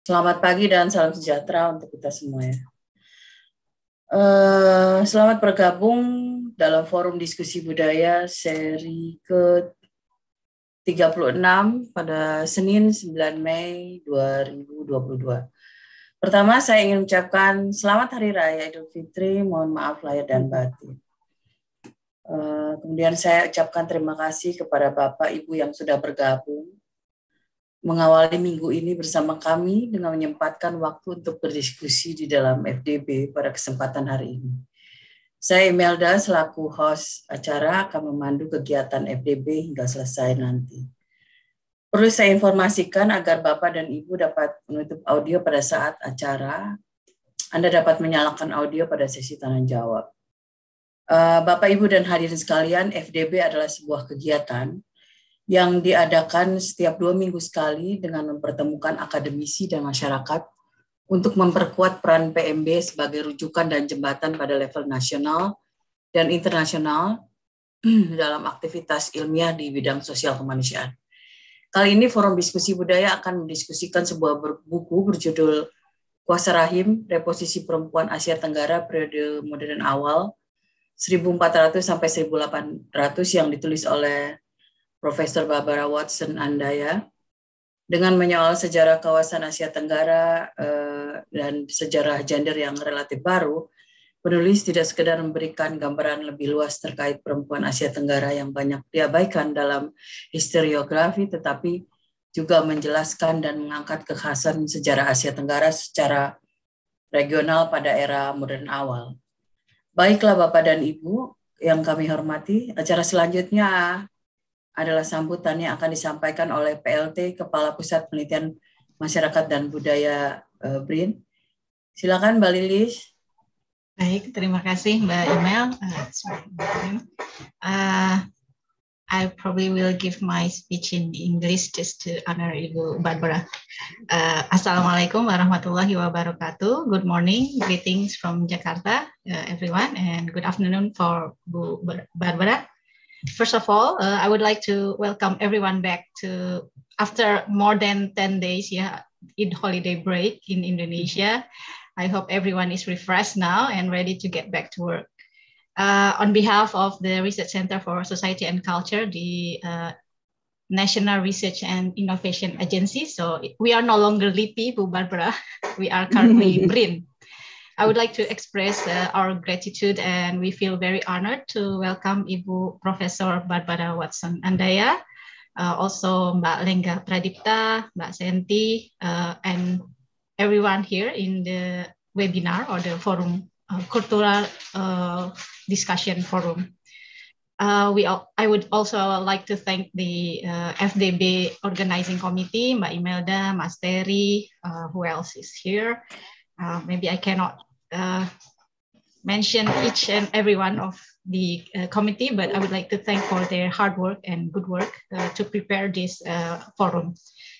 Selamat pagi dan salam sejahtera untuk kita semua ya. Selamat bergabung dalam forum diskusi budaya seri ke-36 pada Senin 9 Mei 2022. Pertama saya ingin ucapkan selamat Hari Raya Idul Fitri, mohon maaf lahir dan batin. Kemudian saya ucapkan terima kasih kepada Bapak Ibu yang sudah bergabung mengawali minggu ini bersama kami dengan menyempatkan waktu untuk berdiskusi di dalam FDB pada kesempatan hari ini. Saya Imelda selaku host acara akan memandu kegiatan FDB hingga selesai nanti. Perlu saya informasikan agar Bapak dan Ibu dapat menutup audio pada saat acara. Anda dapat menyalakan audio pada sesi tanya jawab. Bapak, Ibu, dan hadirin sekalian, FDB adalah sebuah kegiatan yang diadakan setiap 2 minggu sekali dengan mempertemukan akademisi dan masyarakat untuk memperkuat peran PMB sebagai rujukan dan jembatan pada level nasional dan internasional dalam aktivitas ilmiah di bidang sosial kemanusiaan. Kali ini forum diskusi budaya akan mendiskusikan sebuah buku berjudul Kuasa Rahim, Reposisi Perempuan Asia Tenggara Periode Modern Awal 1400 sampai 1800 yang ditulis oleh Profesor Barbara Watson Andaya dengan menyoal sejarah kawasan Asia Tenggara dan sejarah gender yang relatif baru. Penulis tidak sekedar memberikan gambaran lebih luas terkait perempuan Asia Tenggara yang banyak diabaikan dalam historiografi, tetapi juga menjelaskan dan mengangkat kekhasan sejarah Asia Tenggara secara regional pada era modern awal. Baiklah Bapak dan Ibu yang kami hormati, acara selanjutnya adalah sambutan yang akan disampaikan oleh PLT Kepala Pusat Penelitian Masyarakat dan Budaya BRIN. Silakan Mbak Lilis. Baik, terima kasih Mbak Imel. I probably will give my speech in English just to honor Ibu Barbara. Assalamualaikum warahmatullahi wabarakatuh. Good morning, greetings from Jakarta, everyone, and good afternoon for Bu Barbara. First of all, I would like to welcome everyone back to after more than 10 days, in holiday break in Indonesia. I hope everyone is refreshed now and ready to get back to work. On behalf of the Research Center for Society and Culture, the National Research and Innovation Agency. So we are no longer LIPI, Bu Barbara. We are currently BRIN. I would like to express our gratitude, and we feel very honored to welcome Ibu Profesor Barbara Watson Andaya, also Mbak Lengga Pradipta, Mbak Senti, and everyone here in the webinar or the forum, cultural discussion forum. I would also like to thank the FDB organizing committee, Mbak Imelda, Mas Terry, who else is here? Maybe I cannot mention each and every one of the committee, but I would like to thank for their hard work and good work to prepare this forum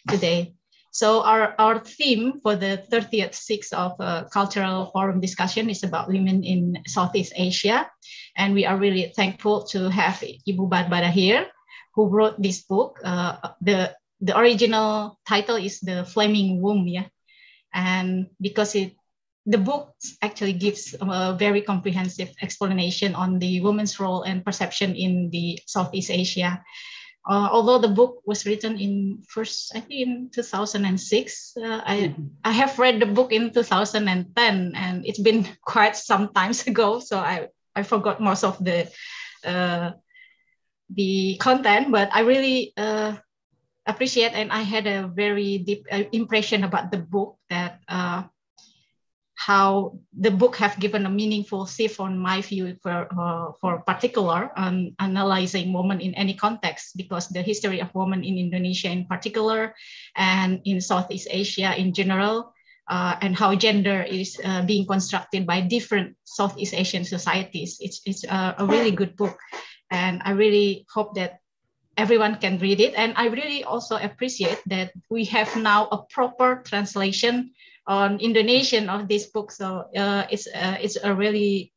today. So our theme for the 30th of Cultural Forum discussion is about women in Southeast Asia. And we are really thankful to have Ibu Barbara here, who wrote this book. The original title is The Flaming Womb, and because the book actually gives a very comprehensive explanation on the woman's role and perception in the Southeast Asia. Although the book was written in 2006, I have read the book in 2010, and it's been quite some time ago, so I forgot most of the content, but I really appreciate, and I had a very deep impression about the book, that how the book have given a meaningful shift on my view for particular analyzing women in any context, because the history of women in Indonesia in particular and in Southeast Asia in general, and how gender is being constructed by different Southeast Asian societies. It's a really good book, and I really hope that everyone can read it. And I really also appreciate that we have now a proper translation on Indonesian of this book. So it's a really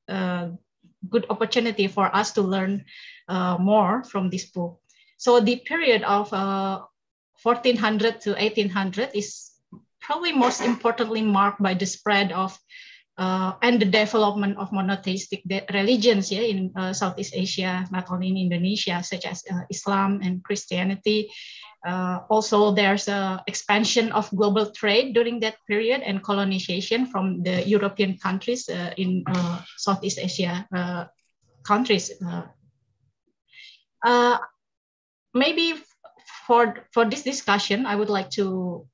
good opportunity for us to learn more from this book. So the period of 1400 to 1800 is probably most importantly marked by the spread of and the development of monotheistic religions in Southeast Asia, not only in Indonesia, such as Islam and Christianity. Also, there's an expansion of global trade during that period and colonization from the European countries in Southeast Asia countries. Maybe for this discussion, I would like to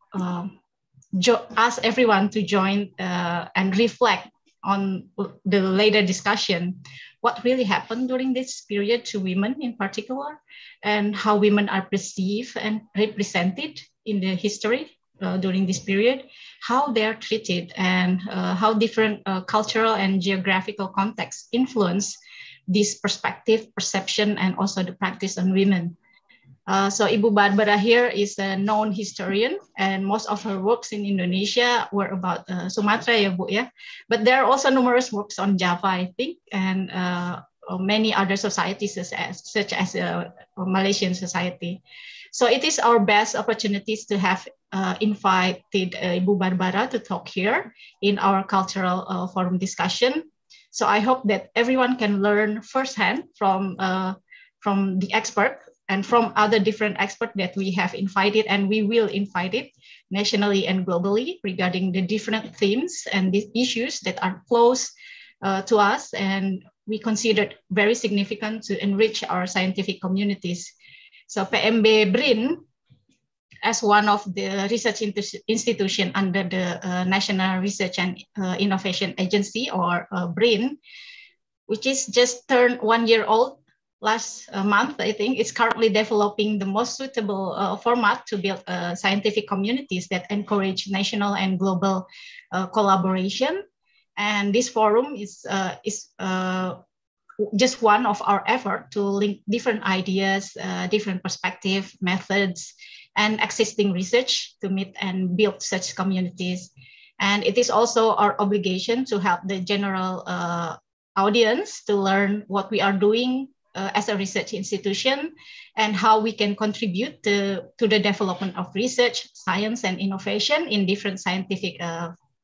ask everyone to join and reflect on the later discussion, what really happened during this period to women in particular, and how women are perceived and represented in the history during this period, how they are treated, and how different cultural and geographical contexts influence this perspective, perception, and also the practice on women. So Ibu Barbara here is a known historian, and most of her works in Indonesia were about Sumatra, ya Bu, ya. But there are also numerous works on Java, I think, and many other societies such as Malaysian society. So it is our best opportunities to have invited Ibu Barbara to talk here in our cultural forum discussion. So I hope that everyone can learn firsthand from the expert and from other different experts that we have invited, and we will invite it nationally and globally regarding the different themes and the issues that are close to us, and we consider very significant to enrich our scientific communities. So PMB BRIN, as one of the research institution under the National Research and Innovation Agency, or BRIN, which is just turned 1 year old last month, I think, is currently developing the most suitable format to build scientific communities that encourage national and global collaboration. And this forum is just one of our efforts to link different ideas, different perspectives, methods, and existing research to meet and build such communities. And it is also our obligation to help the general audience to learn what we are doing as a research institution and how we can contribute to the development of research, science, and innovation in different scientific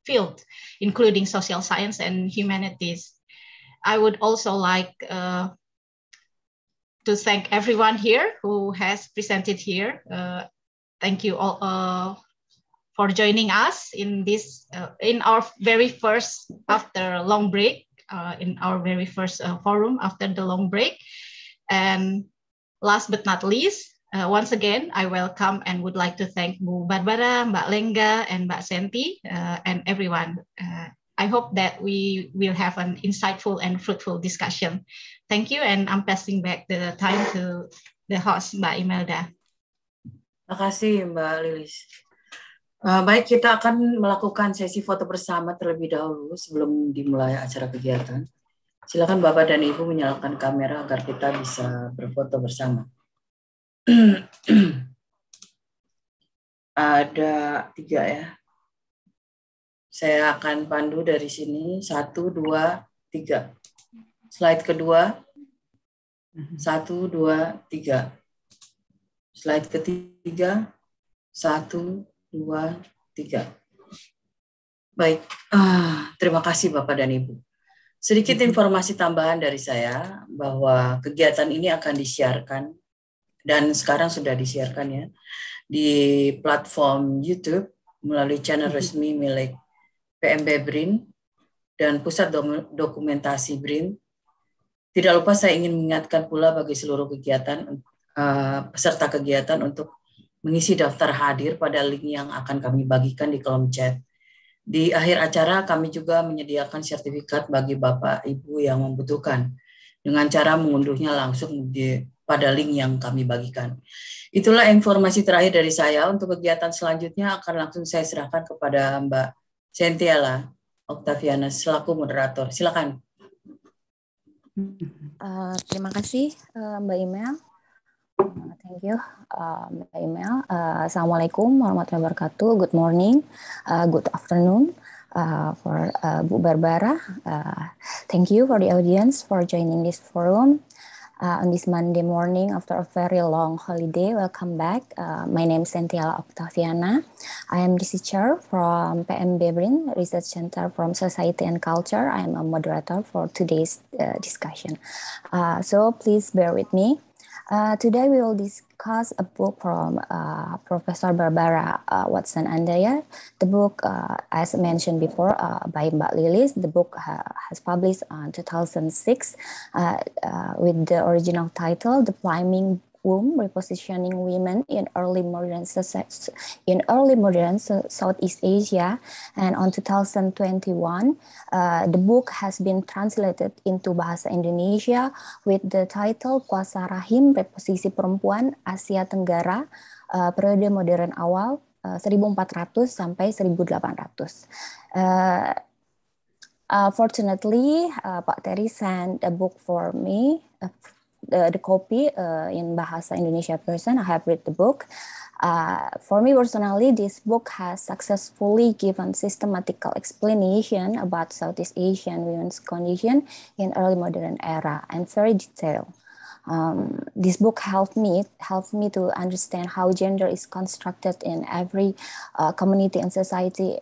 fields, including social science and humanities. I would also like to thank everyone here who has presented here. Thank you all for joining us in this, in our very first, after long break, in our very first forum after the long break. And last but not least, once again, I welcome and would like to thank Bu Barbara, Mbak Lengga, and Mbak Senti, and everyone. I hope that we will have an insightful and fruitful discussion. Thank you, and I'm passing back the time to the host, Mbak Imelda. Terima kasih, Mbak Lilis. Baik, kita akan melakukan sesi foto bersama terlebih dahulu sebelum dimulai acara kegiatan. Silakan Bapak dan Ibu menyalakan kamera agar kita bisa berfoto bersama. Ada 3 ya. Saya akan pandu dari sini. 1, 2, 3. Slide kedua. 1, 2, 3. Slide ketiga. 1, 2, 3. Baik, terima kasih Bapak dan Ibu. Sedikit informasi tambahan dari saya bahwa kegiatan ini akan disiarkan dan sekarang sudah disiarkan ya di platform YouTube melalui channel resmi milik PMB BRIN dan Pusat Dokumentasi BRIN. Tidak lupa saya ingin mengingatkan pula bagi seluruh kegiatan peserta kegiatan untuk mengisi daftar hadir pada link yang akan kami bagikan di kolom chat. Di akhir acara kami juga menyediakan sertifikat bagi Bapak Ibu yang membutuhkan dengan cara mengunduhnya langsung pada link yang kami bagikan. Itulah informasi terakhir dari saya. Untuk kegiatan selanjutnya akan langsung saya serahkan kepada Mbak Sentiala Oktaviana selaku moderator. Silakan. Terima kasih Mbak Imel. Thank you, Mbak Imel. Assalamualaikum warahmatullahi wabarakatuh. Good morning, good afternoon for Bu Barbara. Thank you for the audience for joining this forum. on this Monday morning after a very long holiday. Welcome back. My name is Santiala Octaviana. I am researcher from PMB BRIN, Research Center from Society and Culture. I am a moderator for today's discussion. So please bear with me. Today we will discuss a book from Professor Barbara Watson Andaya. The book, as mentioned before, by Mbak Lilis. The book has published in 2006 with the original title, The Flaming Womb, Repositioning Women in Early Modern Southeast Asia. And on 2021, the book has been translated into Bahasa Indonesia with the title Kuasa Rahim, Reposisi Perempuan, Asia Tenggara, Periode Modern Awal, 1400 sampai 1800. Fortunately, Pak Terry sent a book for me, the copy in Bahasa Indonesia version. I have read the book. For me personally, this book has successfully given systematical explanation about Southeast Asian women's condition in early modern era and very detailed. This book helped me to understand how gender is constructed in every community and society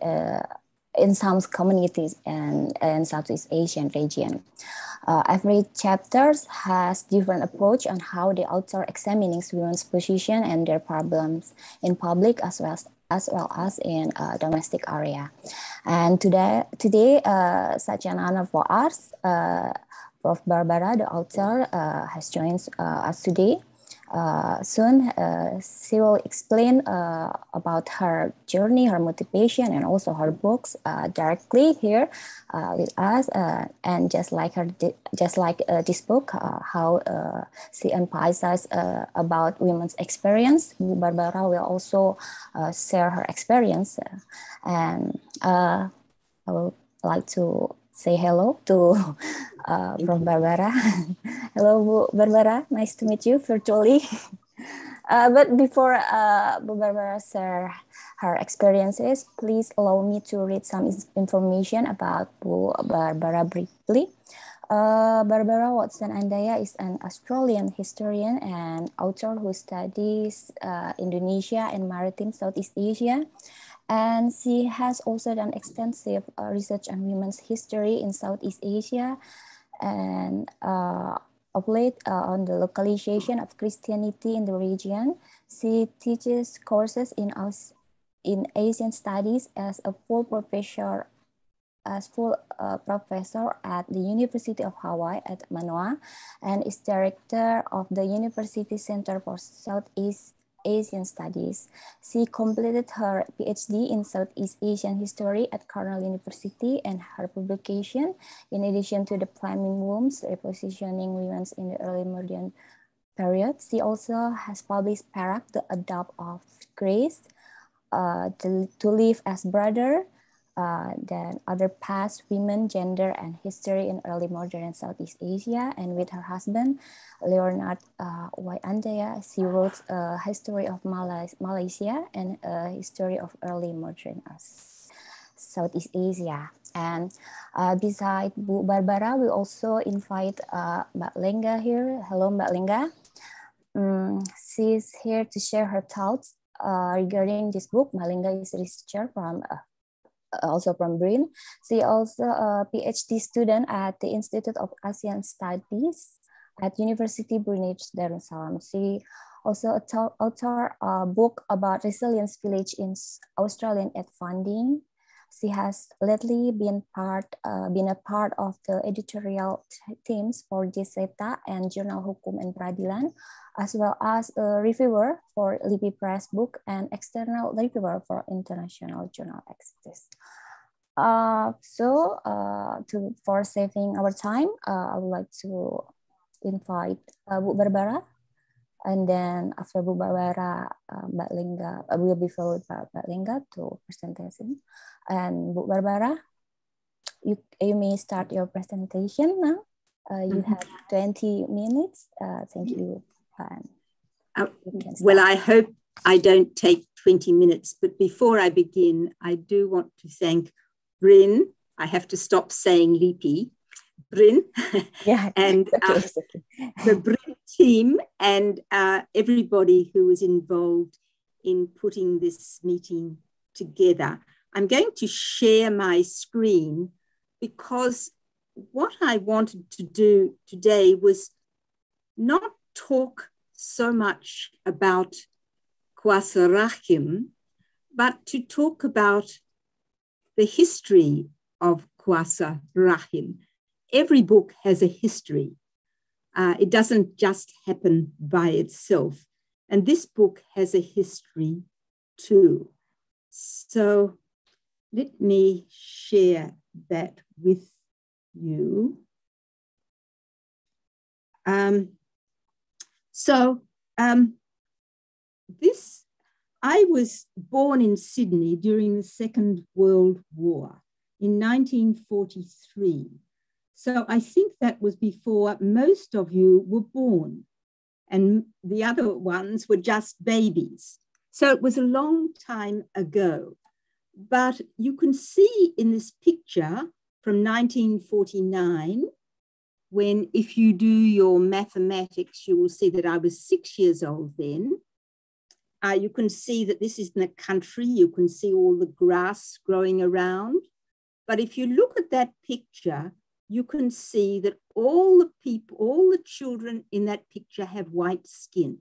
in some communities and Southeast Asian region. Every chapter has different approach on how the author examining women's position and their problems in public as well as in domestic area. And today, such an honor for us. Prof. Barbara, the author, has joined us today. Soon, she will explain about her journey, her motivation, and also her books directly here with us. And just like this book, how she emphasizes about women's experience, Barbara will also share her experience. And I would like to say hello to Prof. Barbara. Hello, Bu Barbara. Nice to meet you virtually. But before Bu Barbara share her experiences, please allow me to read some information about Bu Barbara briefly. Barbara Watson Andaya is an Australian historian and author who studies Indonesia and maritime Southeast Asia. And she has also done extensive research on women's history in Southeast Asia and of late on the localization of Christianity in the region. She teaches courses in Asian studies as a full professor at the University of Hawaii at Manoa and is director of the University Center for Southeast Asian Studies. She completed her PhD in Southeast Asian History at Cornell University, and her publication, in addition to The Flaming Wombs, Repositioning Women in the Early Modern Period, she also has published Perak, The Adopt of Grace, To Live as Brother, then Other Past, Women, Gender, and History in Early Modern Southeast Asia. And with her husband, Leonard Y. Andaya, she wrote a history of Malaysia and a history of early modern Southeast Asia. And beside Bu Barbara, we also invite Mbak Lengga here. Hello, Mbak Lengga. She's here to share her thoughts regarding this book. Mbak Lengga is a researcher from also from BRIN. She also a PhD student at the Institute of Asian Studies at University Brunei Darussalam. She also author a book about resilience village in Australian aid funding. She has lately been a part of the editorial teams for Jeseta and Journal Hukum and Peradilan, as well as a reviewer for Libby Press book and external reviewer for International Journal Access. For saving our time, I would like to invite Bu Barbara, and then after Bu Barbara, Mbak Lengga will be followed by Mbak Lengga to presentation. And Bu Barbara, you may start your presentation now. You have 20 minutes. Thank you. Well, I hope I don't take 20 minutes, but before I begin, I do want to thank Bryn. I have to stop saying Lipi. Bryn. Yeah, and okay. the Bryn team and everybody who was involved in putting this meeting together. I'm going to share my screen because what I wanted to do today was not talk so much about Kuasa Rahim, but to talk about the history of Kuasa Rahim. Every book has a history. It doesn't just happen by itself. And this book has a history too. So let me share that with you. I was born in Sydney during the Second World War in 1943. So I think that was before most of you were born, and the other ones were just babies. So it was a long time ago. But you can see in this picture from 1949, when if you do your mathematics, you will see that I was 6 years old then. You can see that this is in the country. You can see all the grass growing around. But if you look at that picture, you can see that all the people, all the children in that picture have white skin.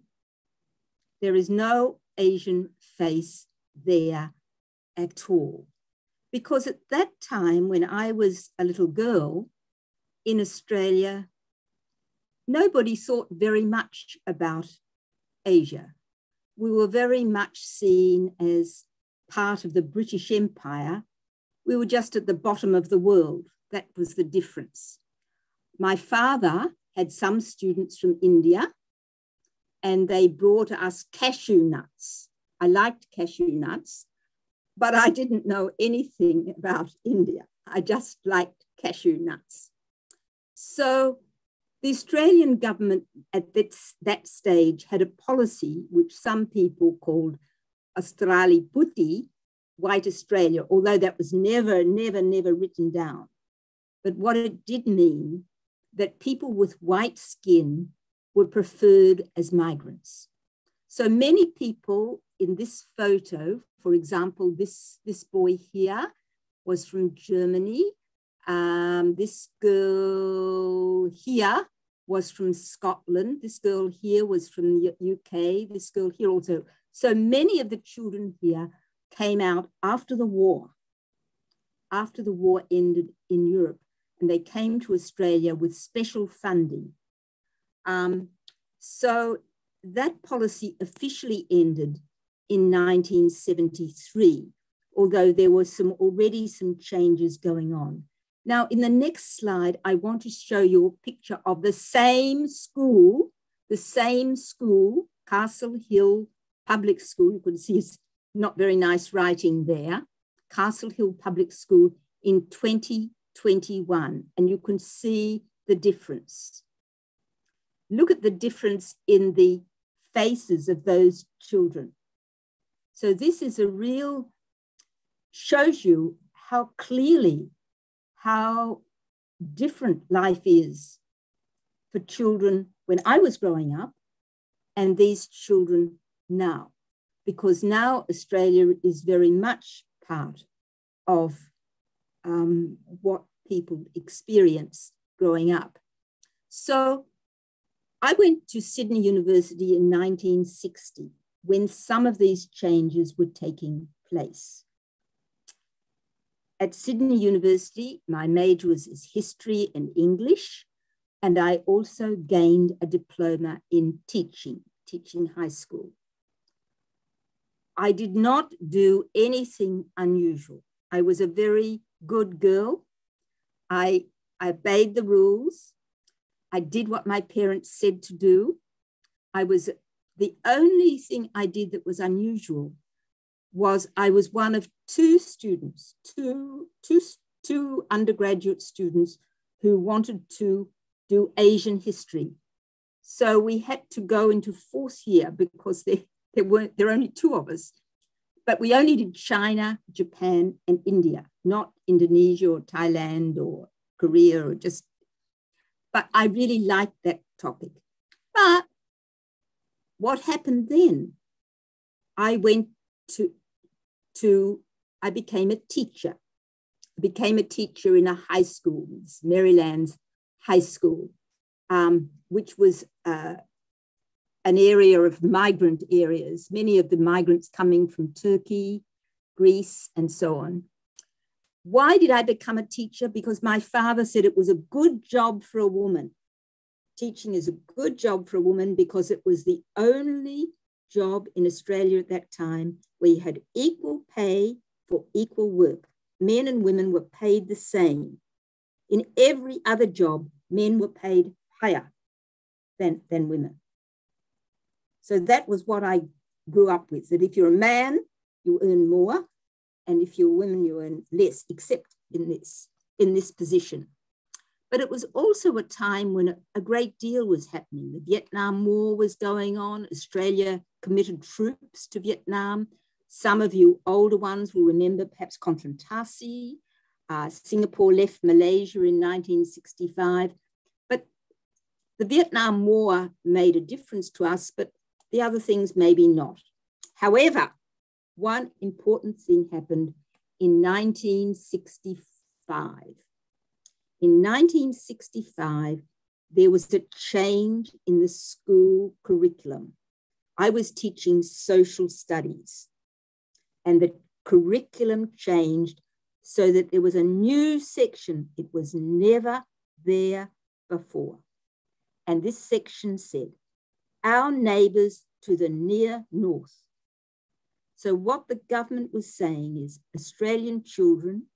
There is no Asian face there at all. Because at that time, when I was a little girl in Australia, nobody thought very much about Asia. We were very much seen as part of the British Empire. We were just at the bottom of the world. That was the difference. My father had some students from India, and they brought us cashew nuts. I liked cashew nuts, but I didn't know anything about India. I just liked cashew nuts. So the Australian government at that stage had a policy which some people called Australi Putty, White Australia, although that was never written down. But what it did mean that people with white skin were preferred as migrants. So many people in this photo, for example, this boy here was from Germany. This girl here was from Scotland. This girl here was from the UK. This girl here also. So many of the children here came out after the war ended in Europe, and they came to Australia with special funding. So that policy officially ended in 1973, although there was already some changes going on. Now, in the next slide, I want to show you a picture of the same school, Castle Hill Public School. You can see it's not very nice writing there. Castle Hill Public School in 2021, and you can see the difference. Look at the difference in the faces of those children. So this is shows you how clearly how different life is for children when I was growing up and these children now, because now Australia is very much part of what people experience growing up. So I went to Sydney University in 1960 when some of these changes were taking place. At Sydney University, my major was history and English, and I also gained a diploma in teaching high school. I did not do anything unusual. I was a very good girl. I obeyed the rules. I did what my parents said to do. The only thing I did that was unusual was I was one of two students, two undergraduate students who wanted to do Asian history. So we had to go into fourth year because there were only two of us, but we only did China, Japan, and India, not Indonesia or Thailand or Korea but I really liked that topic. But what happened then? I went I became a teacher. I became a teacher in a high school, Maryland's high school, which was an area of migrant areas, many of the migrants coming from Turkey, Greece, and so on. Why did I become a teacher? Because my father said it was a good job for a woman. Teaching is a good job for a woman because it was the only job in Australia at that time where you had equal pay for equal work. Men and women were paid the same. In every other job, men were paid higher than women. So that was what I grew up with, that if you're a man, you earn more, and if you're a woman, you earn less, except in this position. But it was also a time when a great deal was happening. The Vietnam War was going on. Australia committed troops to Vietnam. Some of you older ones will remember perhaps Konfrontasi. Singapore left Malaysia in 1965. But the Vietnam War made a difference to us, but the other things maybe not. However, one important thing happened in 1965. In 1965, there was a change in the school curriculum. I was teaching social studies, and the curriculum changed so that there was a new section. It was never there before. And this section said, our neighbours to the near north. So what the government was saying is Australian children,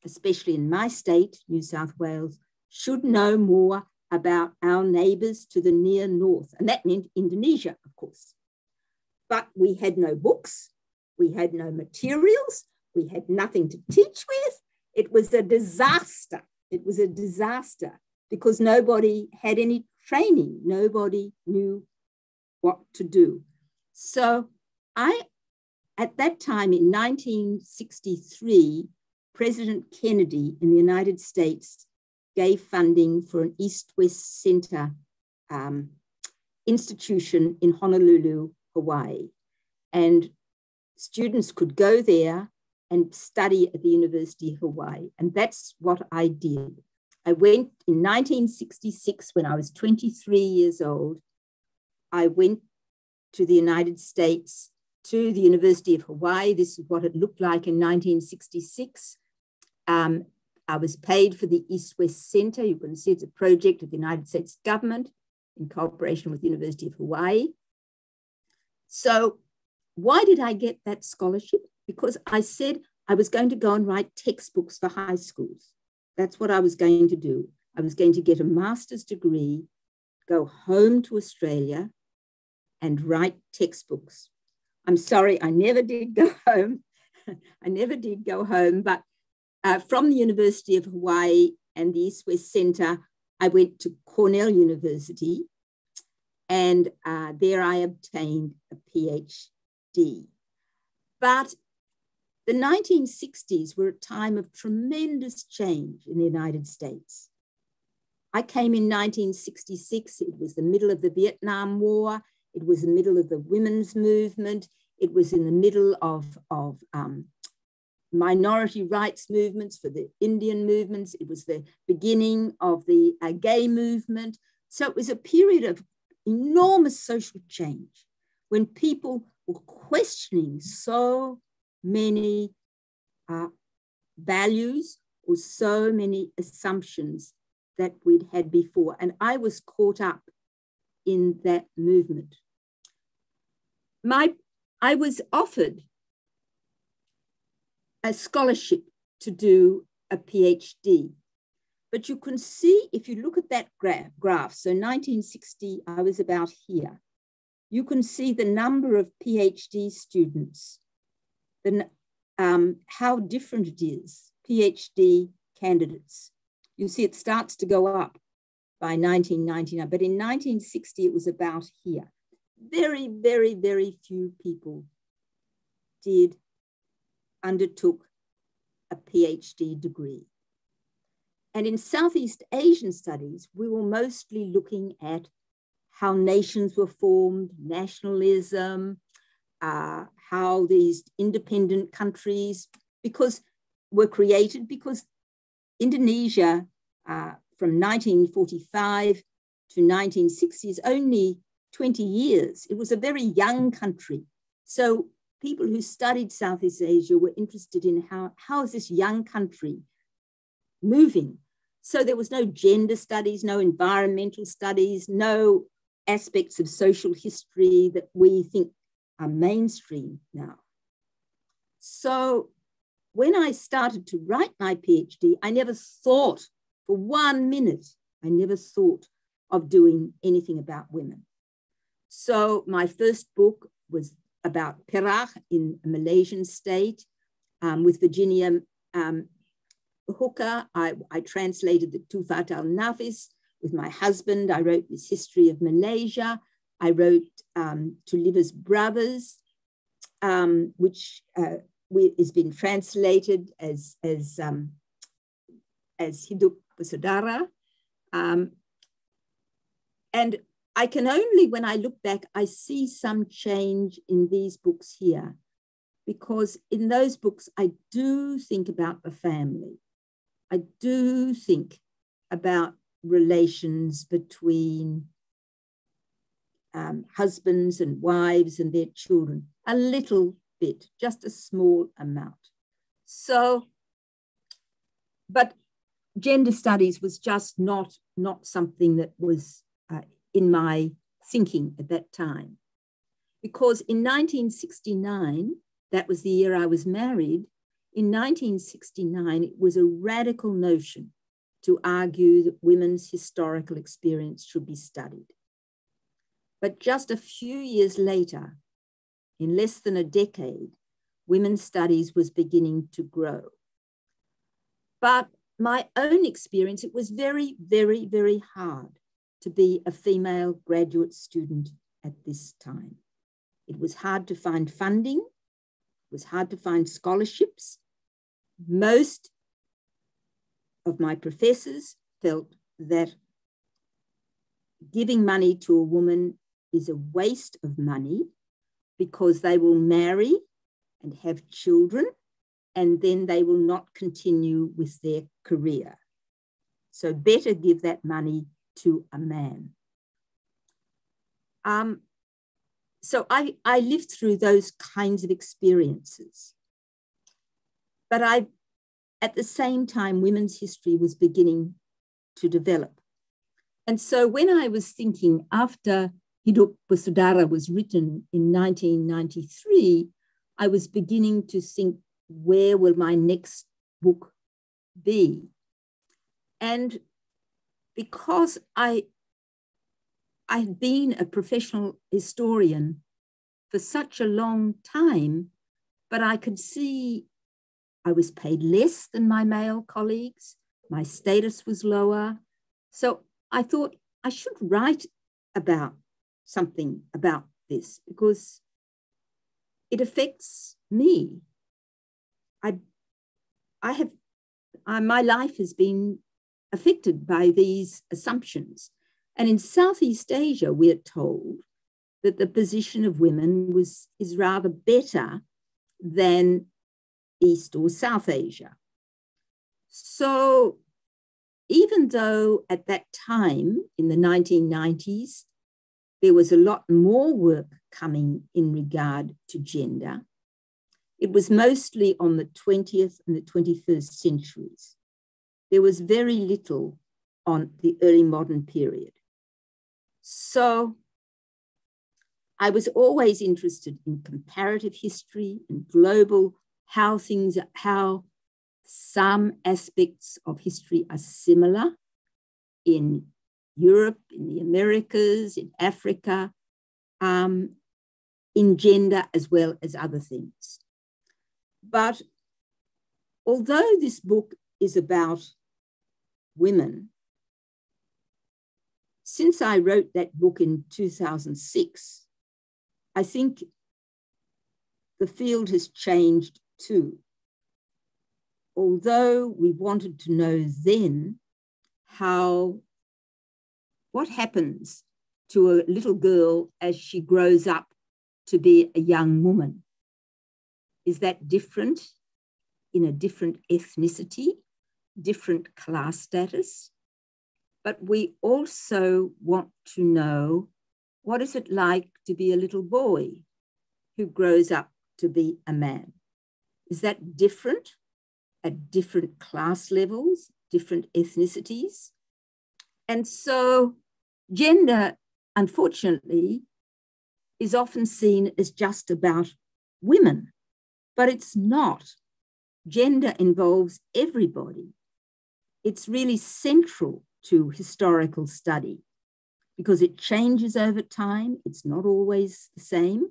especially in my state, New South Wales, should know more about our neighbours to the near north. And that meant Indonesia, of course. But we had no books, we had no materials, we had nothing to teach with. It was a disaster. It was a disaster because nobody had any training. Nobody knew what to do. So at that time in 1963, President Kennedy in the United States gave funding for an East-West Center institution in Honolulu, Hawaii. And students could go there and study at the University of Hawaii. And that's what I did. I went in 1966, when I was 23 years old, I went to the United States, to the University of Hawaii. This is what it looked like in 1966. I was paid for the East-West Center. You can see it's a project of the United States government in cooperation with the University of Hawaii. So why did I get that scholarship? Because I said I was going to go and write textbooks for high schools. That's what I was going to do. I was going to get a master's degree, go home to Australia and write textbooks. I'm sorry, I never did go home. I never did go home, but from the University of Hawaii and the East-West Center, I went to Cornell University, and there I obtained a PhD. But the 1960s were a time of tremendous change in the United States. I came in 1966. It was the middle of the Vietnam War. It was the middle of the women's movement. It was in the middle of minority rights movements for the Indian movements. It was the beginning of the gay movement. So it was a period of enormous social change when people were questioning so many values or so many assumptions that we'd had before. And I was caught up in that movement. I was offered a scholarship to do a PhD. But you can see, if you look at that graph, so 1960, I was about here, you can see the number of PhD students, how different it is, PhD candidates. You see it starts to go up by 1999, but in 1960, it was about here. Very, very, very few people undertook a PhD degree. And in Southeast Asian studies, we were mostly looking at how nations were formed, nationalism, how these independent countries were created, because Indonesia from 1945 to 1960 is only 20 years. It was a very young country. So people who studied Southeast Asia were interested in how is this young country moving? So there was no gender studies, no environmental studies, no aspects of social history that we think are mainstream now. So when I started to write my PhD, I never thought for 1 minute, I never thought of doing anything about women. So my first book was about Perak in a Malaysian state with Virginia Hooker. I translated the Tufat al-Nafis with my husband. I wrote this history of Malaysia. I wrote Tuliva's Brothers, which has been translated as Hidup Bersaudara. And I can only, when I look back, I see some change in these books here, because in those books, I do think about the family. I do think about relations between husbands and wives and their children, a little bit, just a small amount. So, but gender studies was just not something that was in my thinking at that time. Because in 1969, that was the year I was married, in 1969, it was a radical notion to argue that women's historical experience should be studied. But just a few years later, in less than a decade, women's studies was beginning to grow. But my own experience, it was very, very, very hard to be a female graduate student at this time. It was hard to find funding. It was hard to find scholarships. Most of my professors felt that giving money to a woman is a waste of money because they will marry and have children, and then they will not continue with their career. So better give that money to a man. So I lived through those kinds of experiences. But at the same time, women's history was beginning to develop. And so when I was thinking, after Hidup Bersaudara was written in 1993, I was beginning to think, where will my next book be? And because I had been a professional historian for such a long time, but I could see I was paid less than my male colleagues, my status was lower. So I thought I should write about something about this because it affects me. My life has been affected by these assumptions. And in Southeast Asia, we're told that the position of women is rather better than East or South Asia. So even though at that time, in the 1990s, there was a lot more work coming in regard to gender, it was mostly on the 20th and the 21st centuries. There was very little on the early modern period. So I was always interested in comparative history and global, how some aspects of history are similar in Europe, in the Americas, in Africa, in gender as well as other things. But although this book is about women, since I wrote that book in 2006, I think the field has changed too. Although we wanted to know then what happens to a little girl as she grows up to be a young woman? Is that different in a different ethnicity, different class status? But we also want to know, what is it like to be a little boy who grows up to be a man? Is that different at different class levels, different ethnicities? And so gender, unfortunately, is often seen as just about women, but it's not. Gender involves everybody. It's really central to historical study because it changes over time. It's not always the same,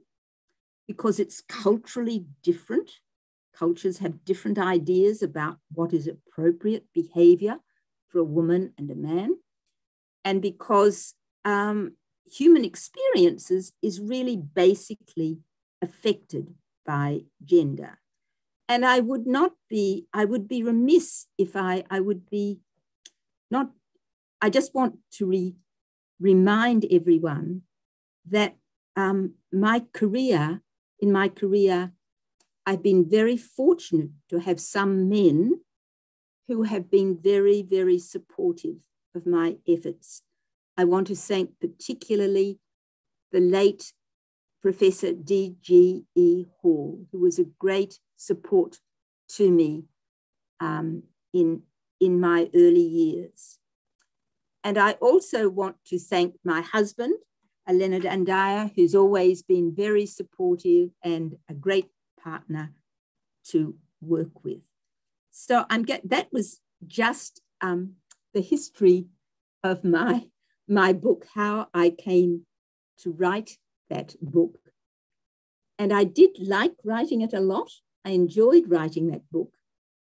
because it's culturally different. Cultures have different ideas about what is appropriate behavior for a woman and a man. And because human experiences is really basically affected by gender. And I would be remiss if I just want to remind everyone that in my career, I've been very fortunate to have some men who have been very, very supportive of my efforts. I want to thank particularly the late Professor D.G.E. Hall, who was a great support to me in my early years. And I also want to thank my husband, Leonard Andaya, who's always been very supportive and a great partner to work with. So that was just the history of my book, how I came to write that book. And I did like writing it a lot. I enjoyed writing that book.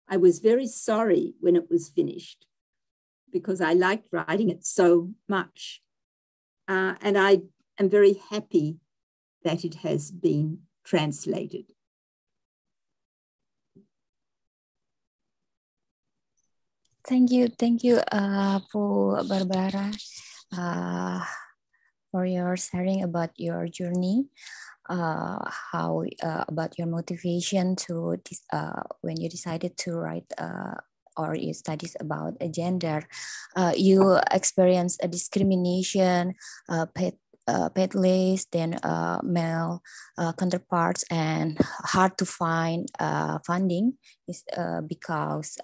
I was very sorry when it was finished because I liked writing it so much. And I am very happy that it has been translated. Thank you, Bu Barbara, for your sharing about your journey, how about your motivation to when you decided to write or you studies about a gender. You experienced a discrimination, paid leave, then male counterparts, and hard to find funding is because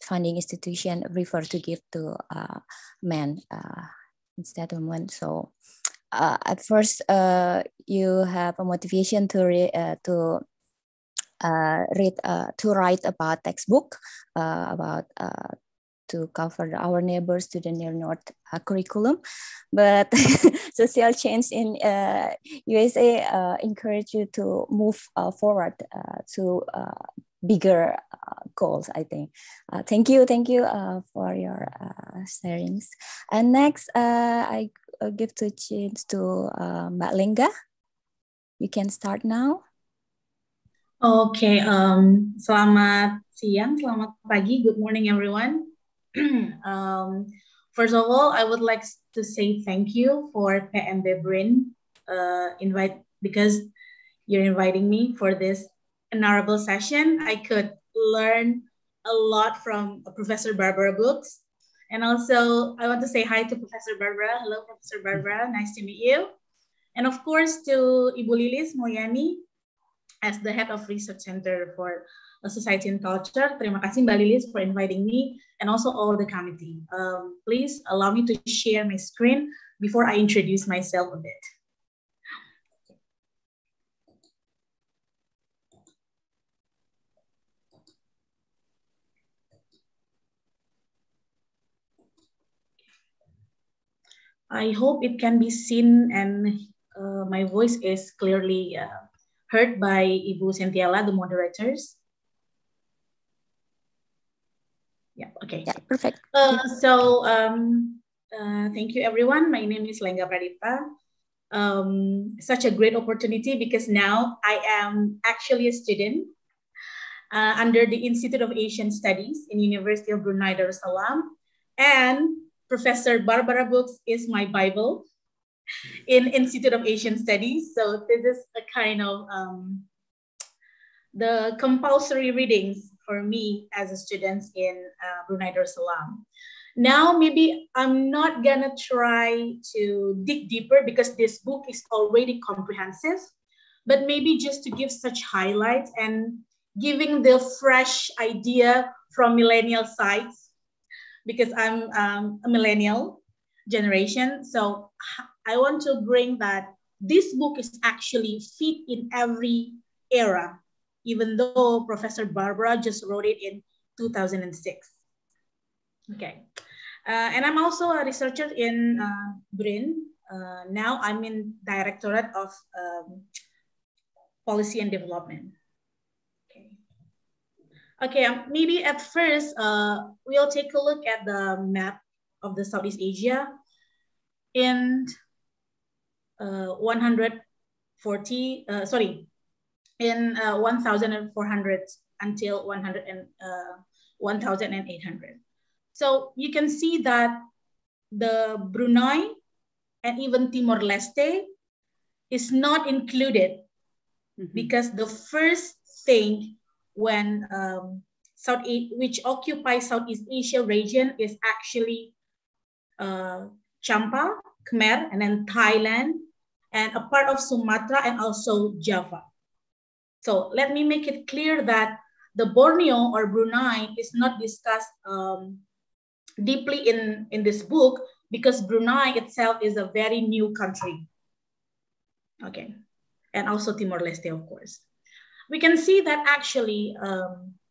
funding institution prefer to give to men instead of women. So at first you have a motivation to write about textbook about to cover our neighbors to the near north curriculum, but social change in USA encourage you to move forward to bigger goals, I think. Thank you for your sharings. And next, I give the chance to Mbak Lengga. You can start now. Okay, selamat siang, selamat pagi, good morning everyone. First of all, I would like to say thank you for PMB Brin because you're inviting me for this honorable session. I could learn a lot from Professor Barbara Books. And also, I want to say hi to Professor Barbara. Hello, Professor Barbara. Nice to meet you. And of course, to Ibu Lilis Mulyani, as the head of Research Center for Society and Culture. Terima kasih Mbak Lilis for inviting me and also all the committee. Please allow me to share my screen before I introduce myself a bit. I hope it can be seen and my voice is clearly heard by Ibu Sentiala, the moderators. Yeah, okay. Yeah, perfect. Thank you everyone. My name is Lengga Pradipta. Such a great opportunity because now I am actually a student under the Institute of Asian Studies in University of Brunei Darussalam, and Professor Barbara Books is my Bible. in Institute of Asian Studies. So this is a kind of the compulsory readings for me as a student in Brunei Darussalam. Now, maybe I'm not gonna try to dig deeper because this book is already comprehensive, but maybe just to give such highlights and giving the fresh idea from millennial sides, because I'm a millennial generation. So I want to bring that this book is actually fit in every era, even though Professor Barbara just wrote it in 2006. Okay. And I'm also a researcher in BRIN. Now I'm in Directorate of Policy and Development. Okay. Okay, maybe at first, we'll take a look at the map of the Southeast Asia in 1400 until 1800. So you can see that the Brunei and even Timor-Leste is not included because the first thing when which occupies Southeast Asia region is actually Champa, Khmer, and then Thailand, and a part of Sumatra and also Java. So let me make it clear that the Borneo or Brunei is not discussed deeply in this book because Brunei itself is a very new country. Okay, and also Timor-Leste, of course. We can see that actually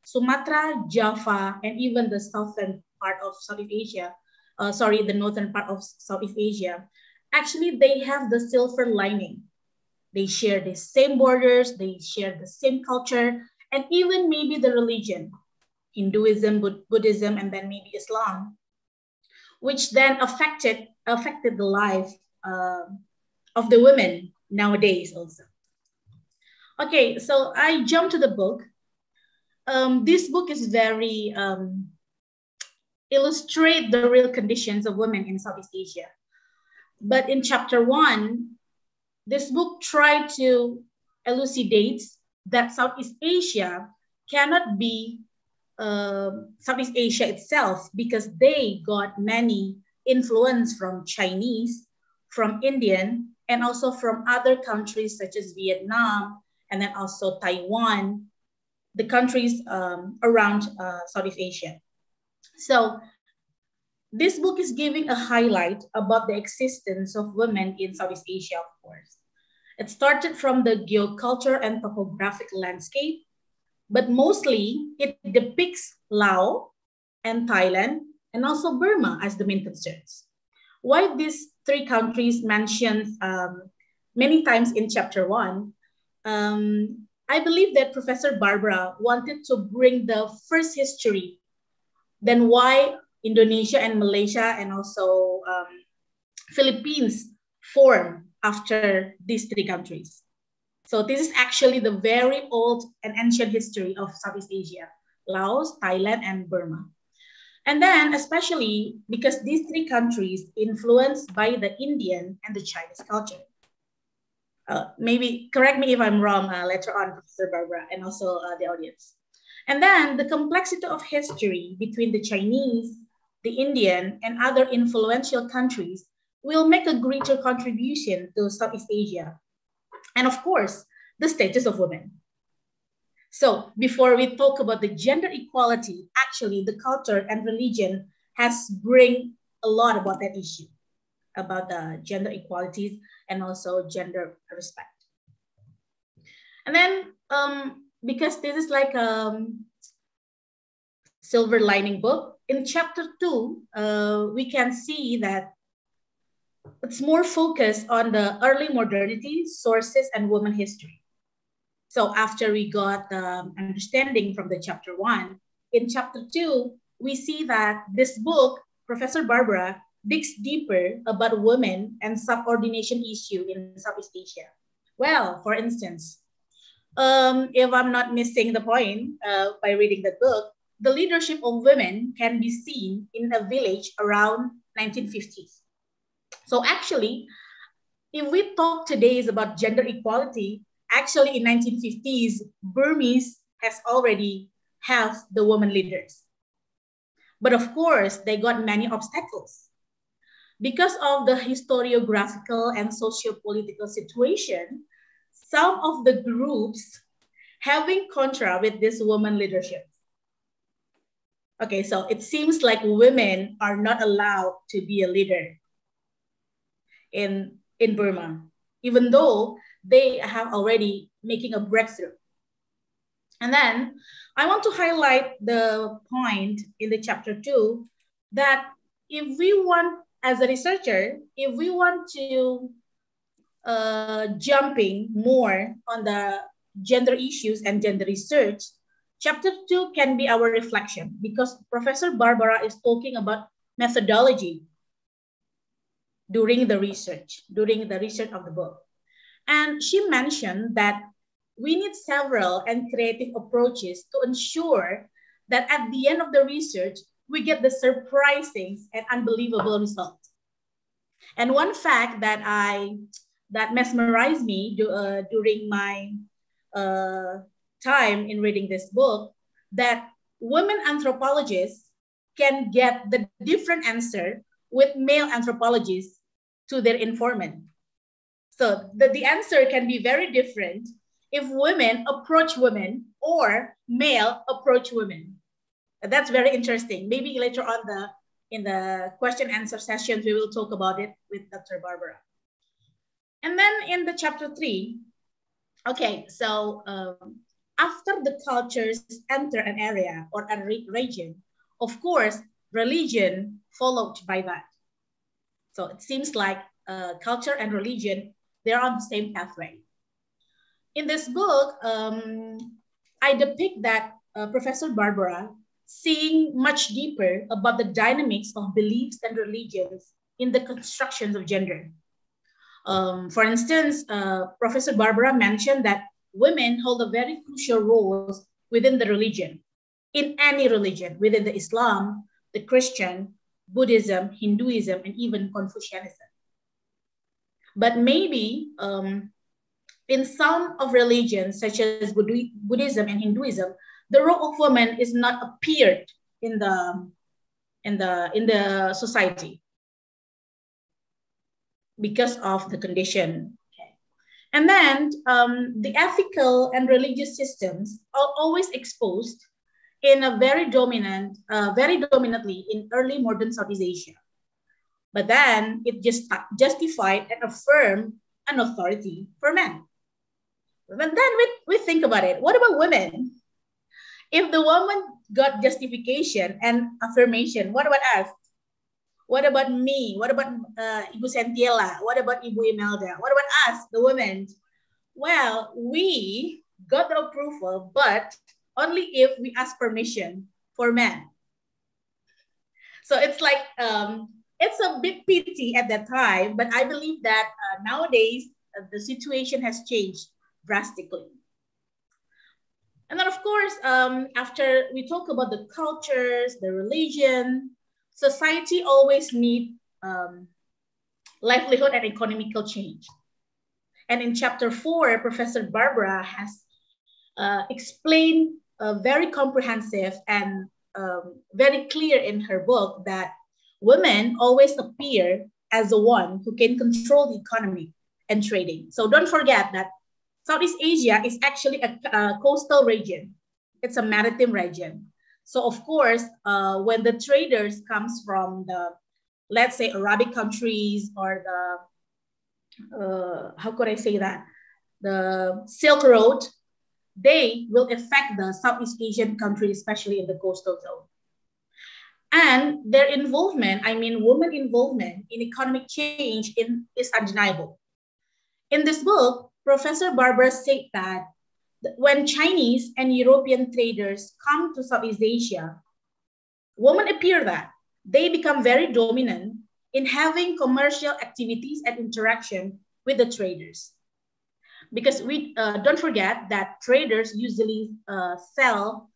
Sumatra, Java, and even the southern part of Southeast Asia, the northern part of Southeast Asia, actually they have the silver lining. They share the same borders, they share the same culture, and even maybe the religion, Hinduism, Buddhism, and then maybe Islam, which then affected the life of the women nowadays also. Okay, so I jump to the book. This book is very illustrate the real conditions of women in Southeast Asia. But in chapter 1, this book tried to elucidate that Southeast Asia cannot be Southeast Asia itself because they got many influence from Chinese, from Indian, and also from other countries such as Vietnam, and then also Taiwan, the countries around Southeast Asia. So this book is giving a highlight about the existence of women in Southeast Asia, of course. It started from the geoculture and topographic landscape, but mostly it depicts Laos and Thailand and also Burma as the main concerns. Why these three countries mentioned many times in chapter 1, I believe that Professor Barbara wanted to bring the first history, then why Indonesia and Malaysia and also Philippines formed after these three countries. So this is actually the very old and ancient history of Southeast Asia, Laos, Thailand, and Burma. And then especially because these three countries influenced by the Indian and the Chinese culture. Maybe correct me if I'm wrong later on, Professor Barbara, and also the audience. And then the complexity of history between the Chinese, the Indian, and other influential countries will make a greater contribution to Southeast Asia. And of course, the status of women. So before we talk about the gender equality, actually the culture and religion has bring a lot about that issue, about the gender equalities and also gender respect. And then because this is like a silver lining book, in chapter 2, we can see that it's more focused on the early modernity, sources, and women history. So after we got the understanding from the chapter 1, in chapter 2, we see that this book, Professor Barbara, digs deeper about women and subordination issue in Southeast Asia. Well, for instance, if I'm not missing the point by reading the book, the leadership of women can be seen in a village around 1950s. So actually, if we talk today is about gender equality, actually in 1950s, Burmese has already have the women leaders. But of course, they got many obstacles. Because of the historiographical and socio-political situation, some of the groups having contra with this woman leadership. Okay, so it seems like women are not allowed to be a leader in Burma, even though they have already making a breakthrough. And then I want to highlight the point in the chapter 2 that if we want, as a researcher, if we want to jumping more on the gender issues and gender research, chapter 2 can be our reflection, because Professor Barbara is talking about methodology during the research of the book. And she mentioned that we need several and creative approaches to ensure that at the end of the research, we get the surprising and unbelievable results. And one fact that mesmerized me during my time in reading this book, that women anthropologists can get the different answer with male anthropologists to their informant. So the answer can be very different if women approach women or male approach women. That's very interesting. Maybe later on in the question answer sessions, we will talk about it with Dr. Barbara. And then in the chapter 3, okay, so after the cultures enter an area or a region, of course, religion followed by that. So it seems like culture and religion, they're on the same pathway. In this book, I depict that Professor Barbara seeing much deeper about the dynamics of beliefs and religions in the constructions of gender. For instance, Professor Barbara mentioned that women hold a very crucial role within the religion, in any religion, within the Islam, the Christian, Buddhism, Hinduism, and even Confucianism. But maybe in some of religions, such as Buddhism and Hinduism, the role of women is not appeared in the society because of the condition. Okay. And then the ethical and religious systems are always exposed in a very dominantly in early modern Southeast Asia. But then it just justified and affirmed an authority for men. But then we think about it. What about women? If the woman got justification and affirmation, what about us? What about me? What about Ibu Sentiela? What about Ibu Imelda? What about us, the women? Well, we got the approval, but only if we ask permission for men. So it's like, it's a bit pity at that time, but I believe that nowadays the situation has changed drastically. And then of course, after we talk about the cultures, the religion, society always need livelihood and economical change. And in chapter 4, Professor Barbara has explained very comprehensive and very clear in her book that women always appear as the one who can control the economy and trading. So don't forget that Southeast Asia is actually a coastal region. It's a maritime region. So of course, when the traders comes from the, let's say, Arabic countries or the, how could I say that? The Silk Road, they will affect the Southeast Asian countries, especially in the coastal zone. And their involvement, I mean, women involvement in economic change is undeniable. In this book, Professor Barbara said that when Chinese and European traders come to Southeast Asia, women appear that they become very dominant in having commercial activities and interaction with the traders. Because we don't forget that traders usually sell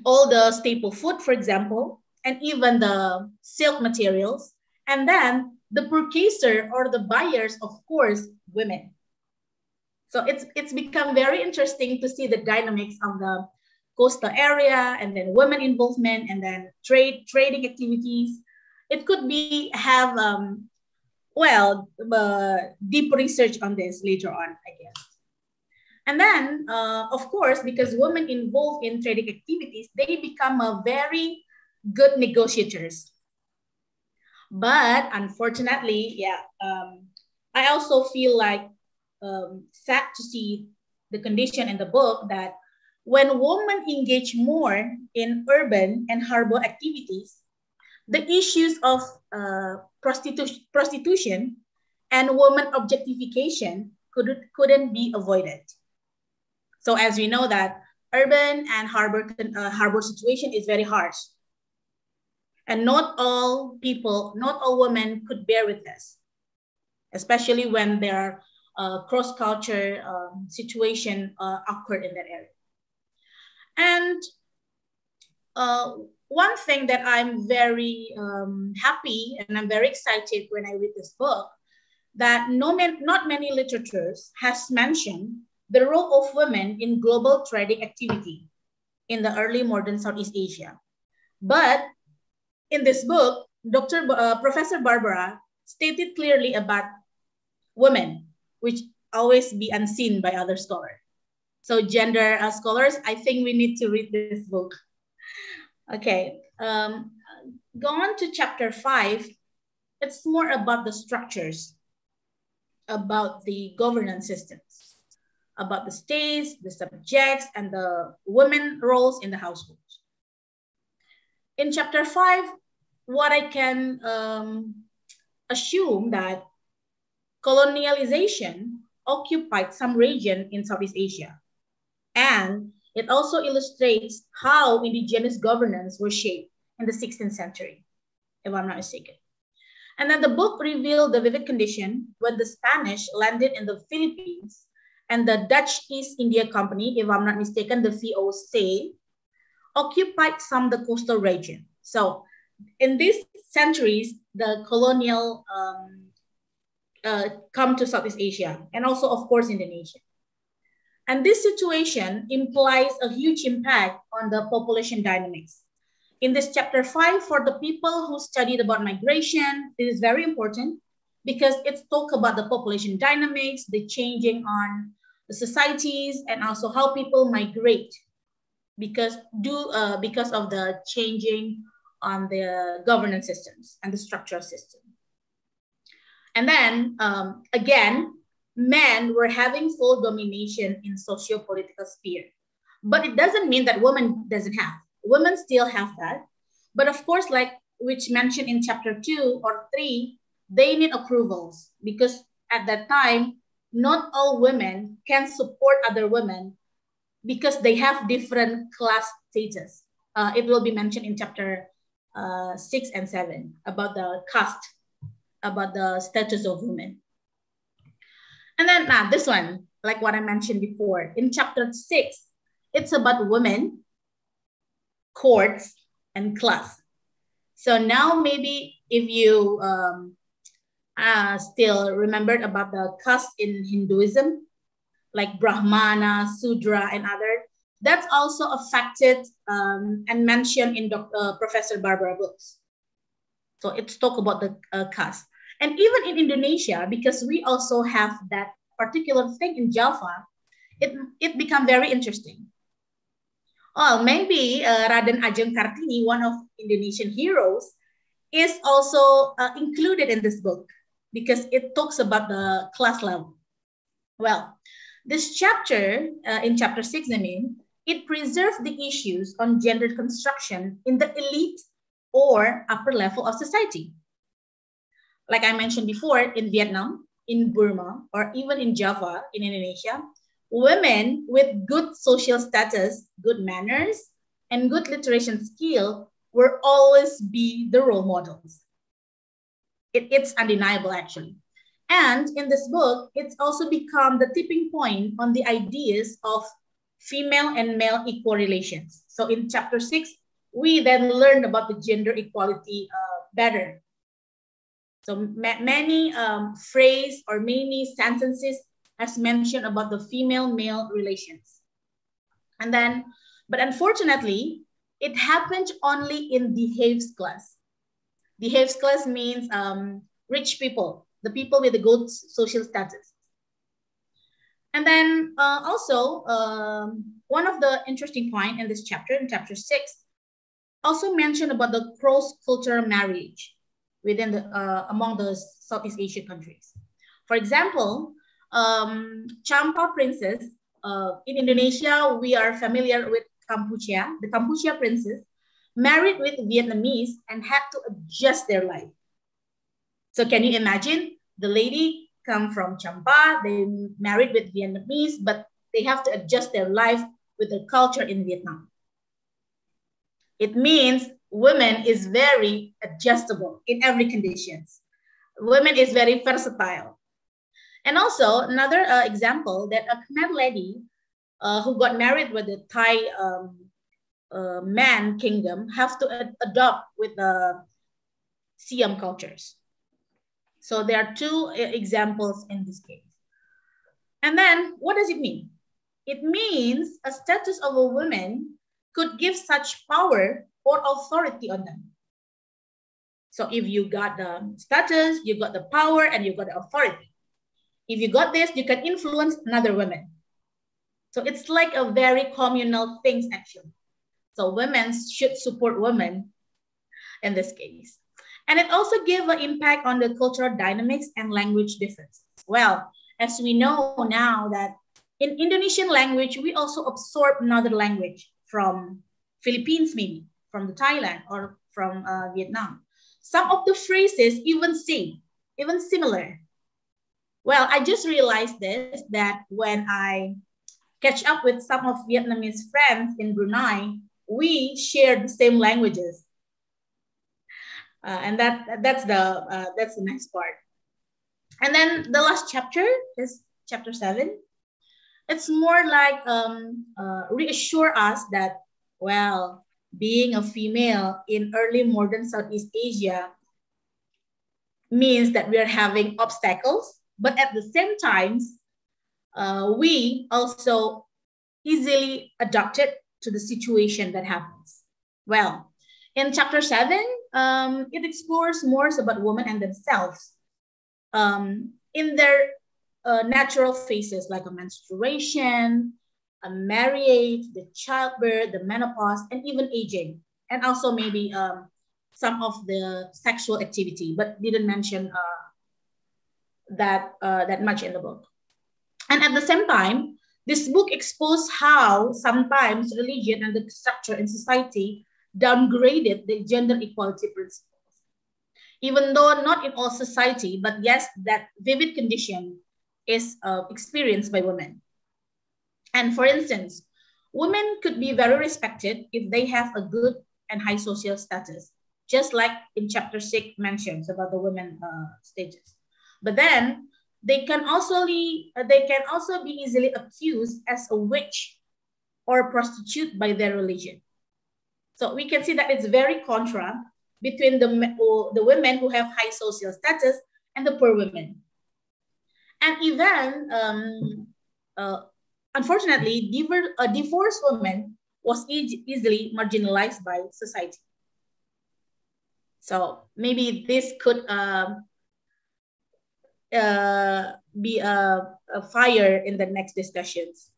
all the staple food, for example, and even the silk materials. And then the purchaser or the buyers, of course, women. So it's become very interesting to see the dynamics of the coastal area, and then women involvement, and then trading activities. It could be have deep research on this later on, I guess. And then, of course, because women involved in trading activities, they become a very good negotiators. But unfortunately, I also feel like sad to see the condition in the book that when women engage more in urban and harbor activities, the issues of prostitution and woman objectification couldn't be avoided. So as we know that urban and harbor situation is very harsh. And not all people, not all women could bear with this, especially when there are cross-culture situation occurred in that area. And one thing that I'm very happy and I'm very excited when I read this book, that not many literatures has mentioned the role of women in global trading activity in the early modern Southeast Asia. But in this book, Professor Barbara stated clearly about women, which always be unseen by other scholars. So gender scholars, I think we need to read this book. Okay, go on to chapter 5. It's more about the structures, about the governance systems, about the states, the subjects, and the women roles in the household. In chapter 5, what I can assume that colonialization occupied some region in Southeast Asia. And it also illustrates how indigenous governance was shaped in the 16th century, if I'm not mistaken. And then the book revealed the vivid condition when the Spanish landed in the Philippines and the Dutch East India Company, if I'm not mistaken, the VOC, occupied some of the coastal region. So in these centuries, the colonial come to Southeast Asia and also, of course, Indonesia. And this situation implies a huge impact on the population dynamics. In this chapter 5, for the people who studied about migration, it is very important because it talks about the population dynamics, the changing on the societies, and also how people migrate because of the changing on the governance systems and the structural system. And then again, men were having full domination in socio-political sphere. But it doesn't mean that women doesn't have. Women still have that. But of course, like which mentioned in chapter 2 or 3, they need approvals because at that time, not all women can support other women because they have different class status. It will be mentioned in chapter 6 and 7 about the caste, about the status of women. And then this one, like what I mentioned before, in chapter 6, it's about women, courts, and class. So now maybe if you still remembered about the caste in Hinduism, like Brahmana, Sudra, and other, that's also affected and mentioned in Professor Barbara books. So it's talk about the caste. And even in Indonesia, because we also have that particular thing in Java, it become very interesting. Oh, maybe Raden Ajeng Kartini, one of Indonesian heroes, is also included in this book because it talks about the class level. Well, this chapter, in chapter 6, I mean, it preserves the issues on gender construction in the elite or upper level of society. Like I mentioned before, in Vietnam, in Burma, or even in Java, in Indonesia, women with good social status, good manners, and good literary skill will always be the role models. It's undeniable, actually. And in this book, it's also become the tipping point on the ideas of female and male equal relations. So in chapter 6, we then learned about the gender equality better. So many phrase or many sentences has mentioned about the female-male relations. And then, but unfortunately, it happened only in behaves class. Behaves class means rich people, the people with the good social status. And then also, one of the interesting point in this chapter, in chapter 6, also mentioned about the cross-cultural marriage within the among the Southeast Asian countries. For example, Champa princess, in Indonesia, we are familiar with Kampuchea. The Kampuchea princess married with Vietnamese and had to adjust their life. So can you imagine the lady come from Champa, they married with Vietnamese, but they have to adjust their life with the culture in Vietnam. It means women is very adjustable in every conditions. Women is very versatile. And also another example that a Khmer lady who got married with the Thai man kingdom have to adopt with the Siam cultures. So there are two examples in this case. And then what does it mean? It means a status of a woman could give such power or authority on them. So if you got the status, you got the power, and you got the authority. If you got this, you can influence another woman. So it's like a very communal thing, actually. So women should support women in this case. And it also gave an impact on the cultural dynamics and language difference. Well, as we know now that in Indonesian language, we also absorb another language from Philippines, maybe from the Thailand or from Vietnam. Some of the phrases even same, even similar. Well, I just realized this, that when I catch up with some of Vietnamese friends in Brunei, we share the same languages. And that's the next part. And then the last chapter is chapter 7. It's more like reassure us that, well, being a female in early modern Southeast Asia means that we are having obstacles, but at the same time, we also easily adapted to the situation that happens. Well, in chapter 7, it explores more about women and themselves in their natural phases, like a menstruation, a marriage, the childbirth, the menopause, and even aging, and also maybe some of the sexual activity, but didn't mention that much in the book. And at the same time, this book exposed how sometimes religion and the structure in society downgraded the gender equality principles. Even though not in all society, but yes, that vivid condition is experienced by women. And for instance, women could be very respected if they have a good and high social status, just like in chapter 6 mentions about the women status. But then they can also be easily accused as a witch or prostitute by their religion. So we can see that it's very contra between the women who have high social status and the poor women. And even, unfortunately, a divorced woman was easily marginalized by society. So maybe this could be a fire in the next discussions.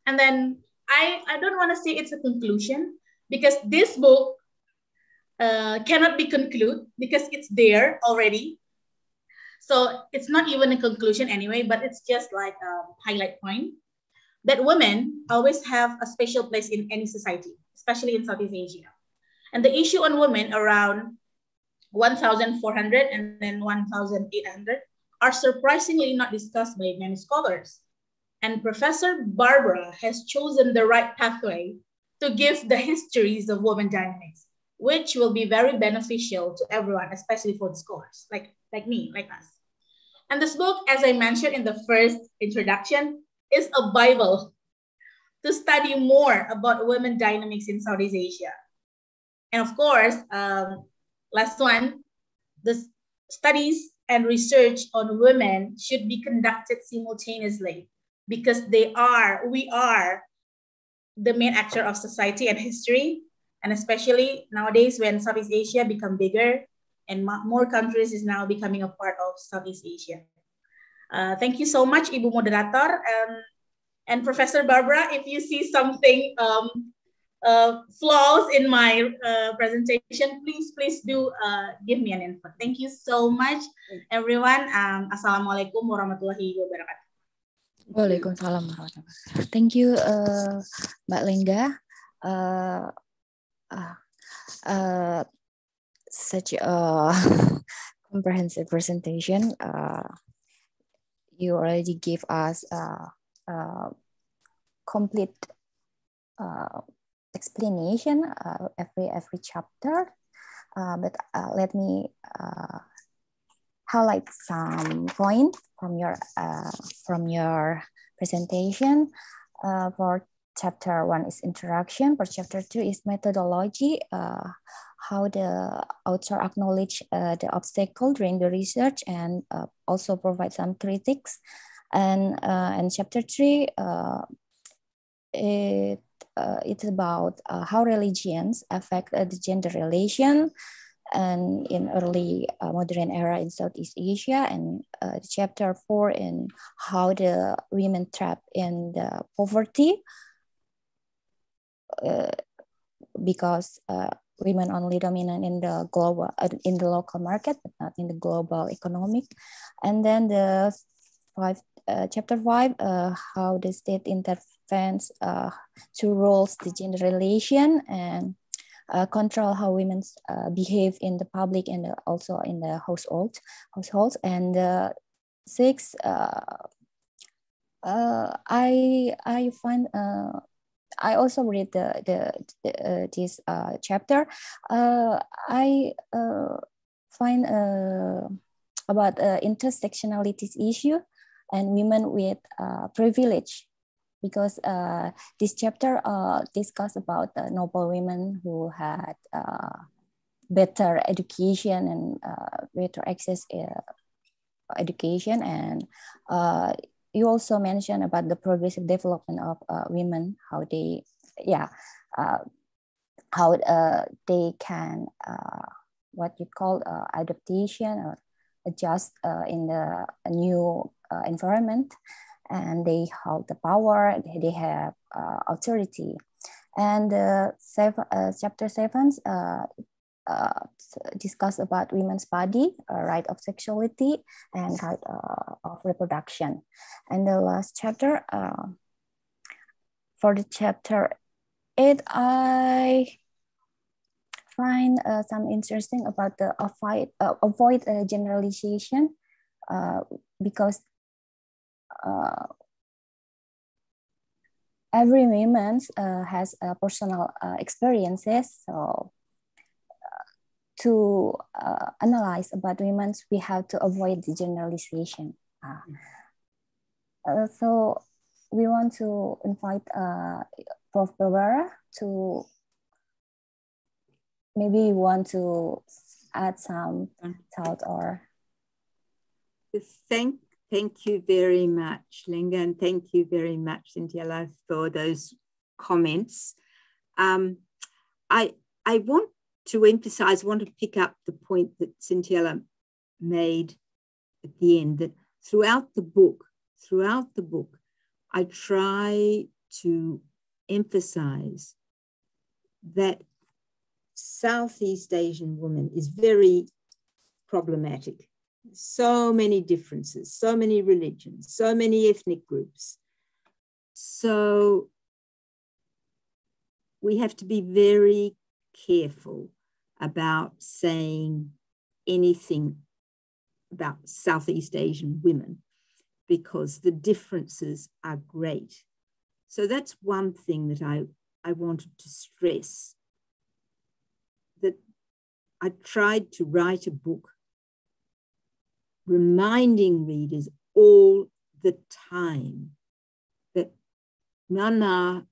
And then I don't want to say it's a conclusion, because this book cannot be concluded because it's there already. So it's not even a conclusion anyway, but it's just like a highlight point that women always have a special place in any society, especially in Southeast Asia. And the issue on women around 1,400 and then 1,800 are surprisingly not discussed by many scholars. And Professor Barbara has chosen the right pathway to give the histories of women dynamics, which will be very beneficial to everyone, especially for the scholars, like me, like us. And this book, as I mentioned in the first introduction, is a Bible to study more about women dynamics in Southeast Asia. And of course, last one, the studies and research on women should be conducted simultaneously, because we are the main actor of society and history, and especially nowadays when Southeast Asia become bigger and more countries is now becoming a part of Southeast Asia. Thank you so much, Ibu Moderator, and Professor Barbara. If you see something flaws in my presentation, please do give me an input. Thank you so much, everyone. Assalamualaikum warahmatullahi wabarakatuh. Waalaikumsalam warahmatullahi wabarakatuh. Thank you, Mbak Lengga. Such a comprehensive presentation. You already gave us complete explanation every chapter, but let me highlight some point from your presentation. For chapter 1 is introduction. For chapter 2 is methodology. How the author acknowledge the obstacle during the research and also provide some critics. And chapter 3 it's about how religions affect the gender relation and in early modern era in Southeast Asia, and chapter 4 in how the women trapped in the poverty because women only dominant in the global in the local market but not in the global economic. And then the chapter 5 how the state intervenes to rules the gender relation and control how women behave in the public and also in the households. And 6 I find I also read this chapter. I find about intersectionality issue and women with privilege, because this chapter discuss about noble women who had better education and better access education, and you also mentioned about the progressive development of women, how they they can what you call adaptation or adjust in the new environment, and they hold the power, they have authority. And chapter 7 discuss about women's body, right of sexuality and right of reproduction. And the last chapter, for the chapter 8, I find some interesting about the avoid generalization, because every woman has personal experiences. So to analyze about women, we have to avoid the generalization. So we want to invite Prof. Barbara to maybe you want to add some thought or. Thank you very much, Lengga, and thank you very much, Cynthia, for those comments. I want to emphasize, want to pick up the point that Cynthia made at the end, that throughout the book, I try to emphasize that Southeast Asian woman is very problematic. So many differences, so many religions, so many ethnic groups. So we have to be very careful about saying anything about Southeast Asian women, because the differences are great. So that's one thing that I wanted to stress, that I tried to write a book reminding readers all the time that Myanmar,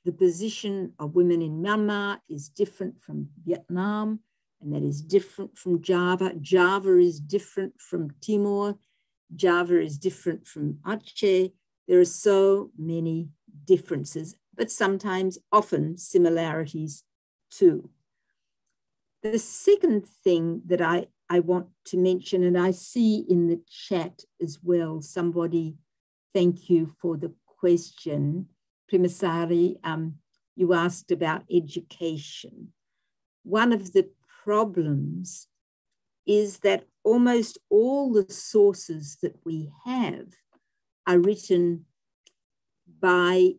the position of women in Myanmar is different from Vietnam, and that is different from Java. Java is different from Timor. Java is different from Aceh. There are so many differences, but sometimes, often, similarities too. The second thing that I want to mention, and I see in the chat as well, somebody, thank you for the question. Primasari, you asked about education. One of the problems is that almost all the sources that we have are written by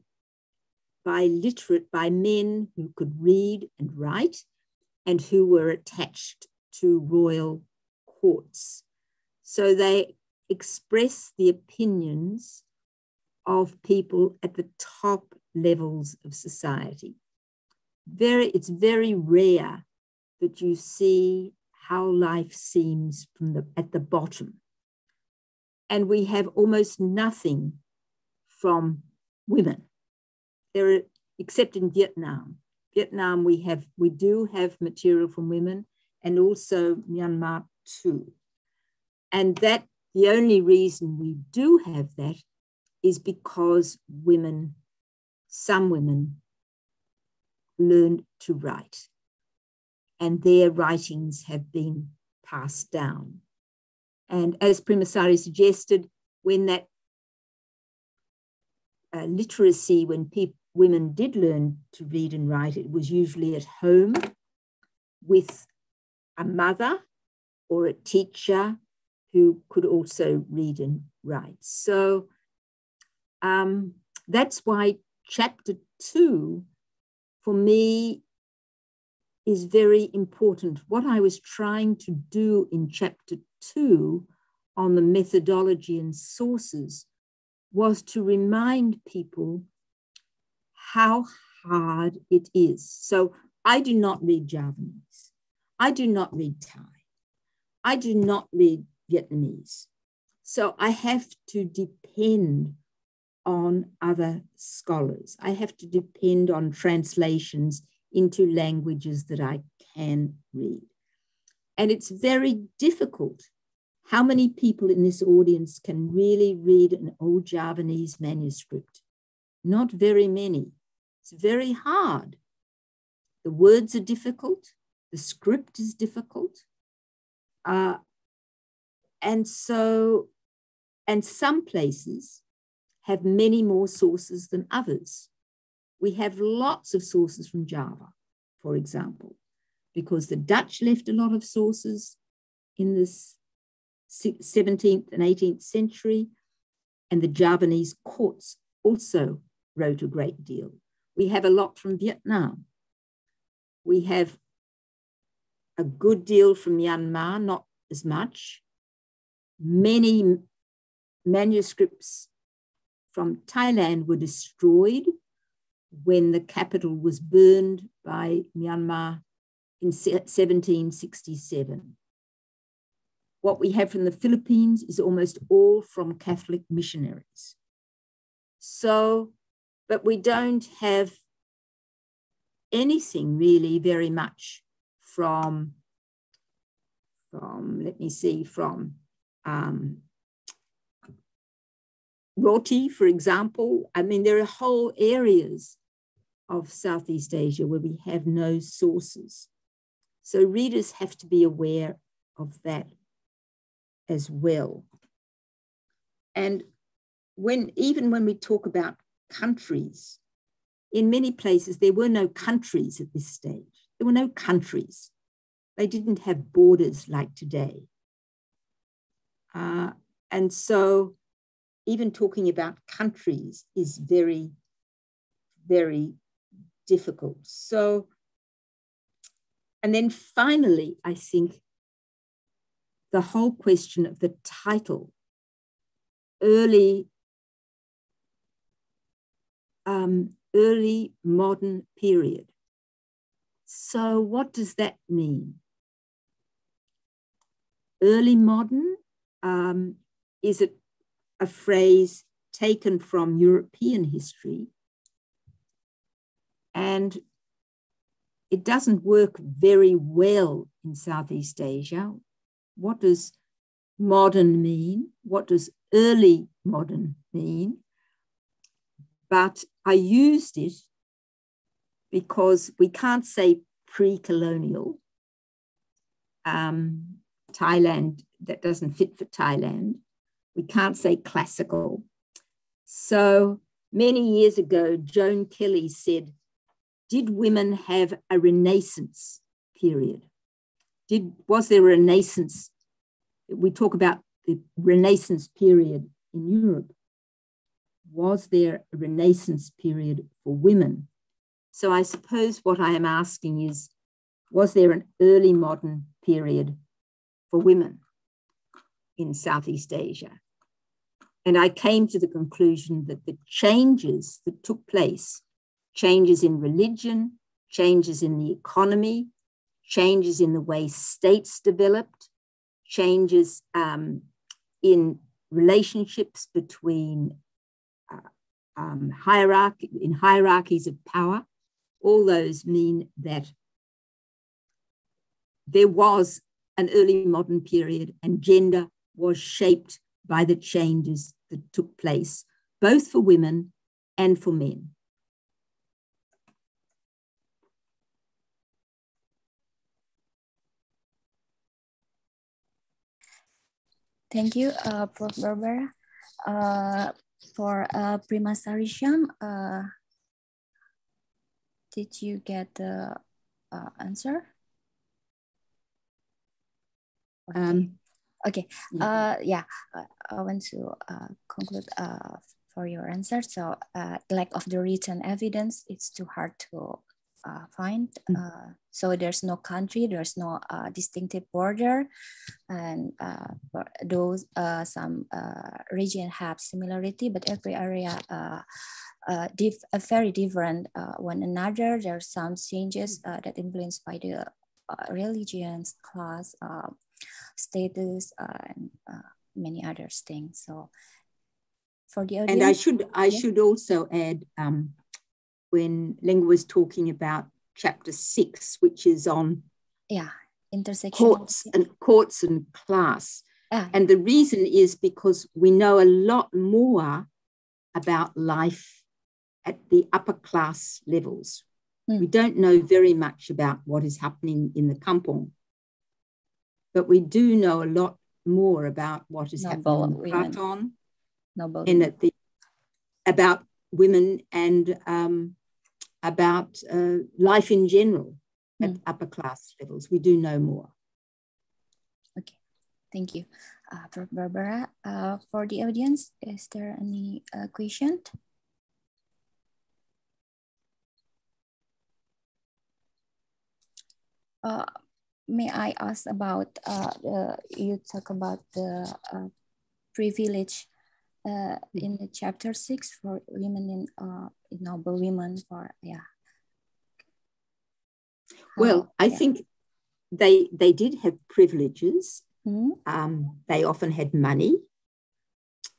men who could read and write and who were attached to royal courts. So they express the opinions of people at the top levels of society. It's very rare that you see how life seems at the bottom. And we have almost nothing from women. Except in Vietnam. Vietnam, we do have material from women, and also Myanmar too. And that the only reason we do have that is because some women learned to write, and their writings have been passed down. And as Primasari suggested, when that literacy, when women did learn to read and write, it was usually at home with a mother or a teacher who could also read and write. So that's why chapter 2 for me is very important. What I was trying to do in chapter 2 on the methodology and sources was to remind people how hard it is. So I do not read Javanese. I do not read Thai. I do not read Vietnamese. So I have to depend on other scholars. I have to depend on translations into languages that I can read. And it's very difficult. How many people in this audience can really read an old Javanese manuscript? Not very many. It's very hard. The words are difficult. The script is difficult. And some places have many more sources than others. We have lots of sources from Java, for example, because the Dutch left a lot of sources in this 17th and 18th century, and the Javanese courts also wrote a great deal. We have a lot from Vietnam. We have a good deal from Myanmar, not as much. Many manuscripts from Thailand were destroyed when the capital was burned by Myanmar in 1767. What we have from the Philippines is almost all from Catholic missionaries. So, but we don't have anything really very much from roti, for example. I mean, there are whole areas of Southeast Asia where we have no sources. So readers have to be aware of that as well. And even when we talk about countries, in many places, there were no countries at this stage. There were no countries. They didn't have borders like today. And so even talking about countries is very, very difficult. So, and then finally, I think the whole question of the title, early modern period. So what does that mean? Early modern, is it a phrase taken from European history? And it doesn't work very well in Southeast Asia. What does modern mean? What does early modern mean? But I used it because we can't say pre-colonial. Thailand, that doesn't fit for Thailand. We can't say classical. So many years ago, Joan Kelly said, did women have a Renaissance period? Was there a Renaissance? We talk about the Renaissance period in Europe. Was there a Renaissance period for women? So I suppose what I am asking is, was there an early modern period for women in Southeast Asia? And I came to the conclusion that the changes that took place, changes in religion, changes in the economy, changes in the way states developed, changes in relationships between hierarchies of power, all those mean that there was an early modern period and gender was shaped by the changes that took place, both for women and for men. Thank you, Prof. Barbara. For Prima Sarisham, did you get the answer? Okay. Yeah, I want to conclude for your answer. So lack of the written evidence, it's too hard to find. So there's no country, there's no distinctive border, and those some region have similarity, but every area very different one another. There are some changes that influenced by the religions, class, status, and many other things. So for the audience, and I should also add, when Lenga was talking about chapter 6, which is on courts and class, and the reason is because we know a lot more about life at the upper class levels. We don't know very much about what is happening in the kampong, but we do know a lot more about what is happening in the kraton, and about women and about life in general at upper class levels. We do know more. Okay, thank you. For Barbara, for the audience, is there any question? May I ask about, you talk about the privilege in the chapter 6 for women in noble women, for Well, I think they did have privileges. They often had money,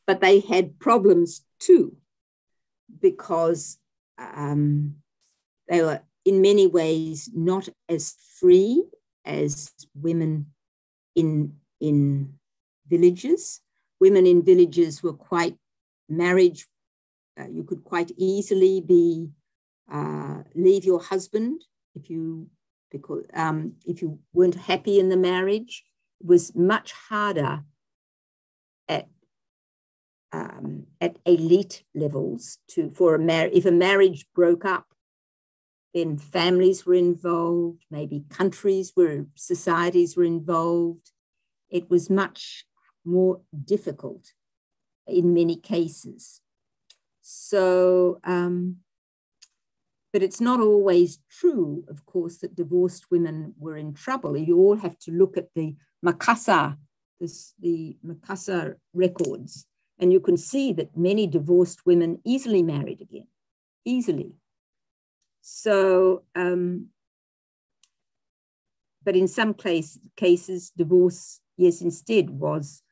but they had problems too, because they were in many ways not as free as women in villages. Women in villages were quite marriage. You could quite easily leave your husband if you weren't happy in the marriage. It was much harder at elite levels if a marriage broke up, then families were involved, maybe societies were involved. It was much more difficult in many cases. So, but it's not always true, of course, that divorced women were in trouble. You all have to look at the Makassar records, and you can see that many divorced women easily married again, easily. So, but in some cases, divorce, yes, instead was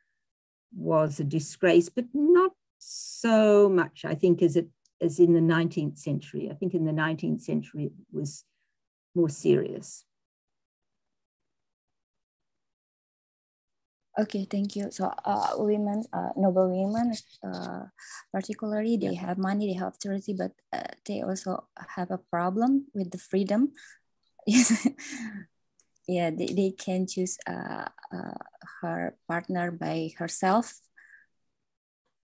a disgrace, but not so much, I think, as in the 19th century. I think in the 19th century it was more serious. Okay, thank you. So women, noble women, particularly, they have money, they have authority, but they also have a problem with the freedom. Yeah, they can choose her partner by herself.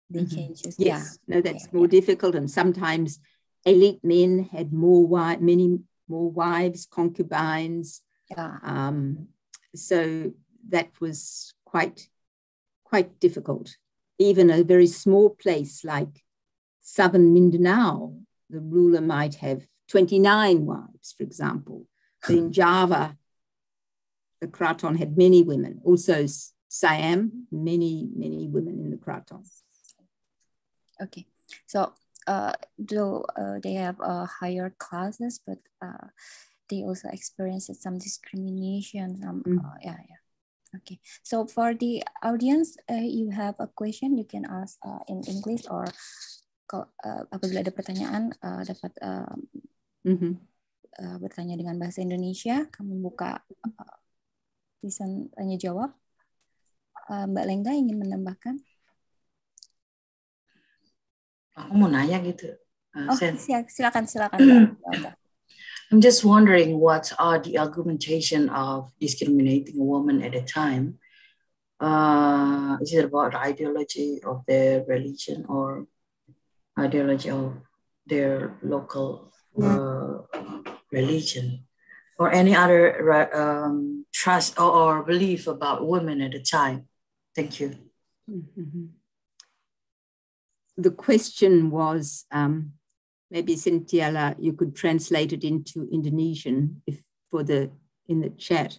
They can choose. Yes, yeah. no, that's more difficult. And sometimes elite men had many more wives, concubines. Yeah. So that was quite difficult. Even a very small place like southern Mindanao, the ruler might have 29 wives, for example. But in Java, the Kraton had many women. Also Siam, many women in the Kraton. Okay, so though they have higher classes, but they also experience some discrimination. Yeah. Okay, so for the audience, you have a question, you can ask in English, or apabila ada pertanyaan dapat bertanya dengan bahasa Indonesia. Kami buka bisa tanya jawab. Mbak Lengga ingin menambahkan? Aku mau nanya gitu. Silakan Mbak. I'm just wondering what are the argumentation of discriminating a woman at a time. Is it about the ideology of their religion or ideology of their local religion, or any other trust or belief about women at a time? Thank you. The question was, maybe Cynthia, you could translate it into Indonesian in the chat.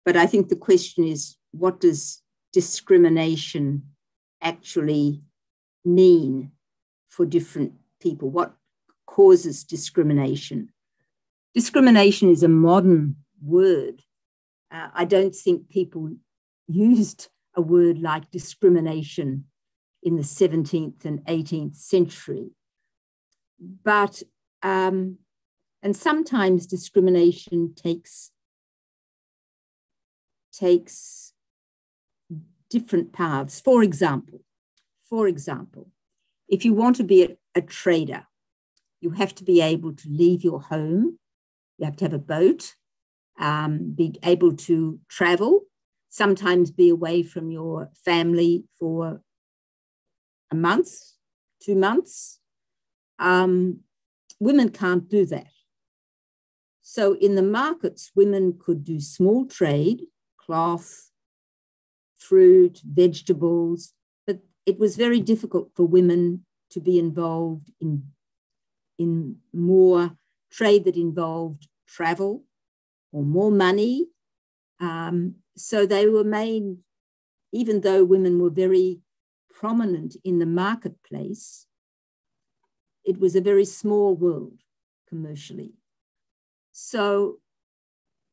But I think the question is, what does discrimination actually mean for different people? What causes discrimination? Discrimination is a modern word. I don't think people used a word like discrimination in the 17th and 18th century. But, and sometimes discrimination takes different paths. For example, if you want to be a trader, you have to be able to leave your home. You have to have a boat, be able to travel, sometimes be away from your family for a month, 2 months. Women can't do that. So in the markets, women could do small trade, cloth, fruit, vegetables, but it was very difficult for women to be involved in more trade that involved travel or more money. So they were made, even though women were very prominent in the marketplace, it was a very small world commercially. So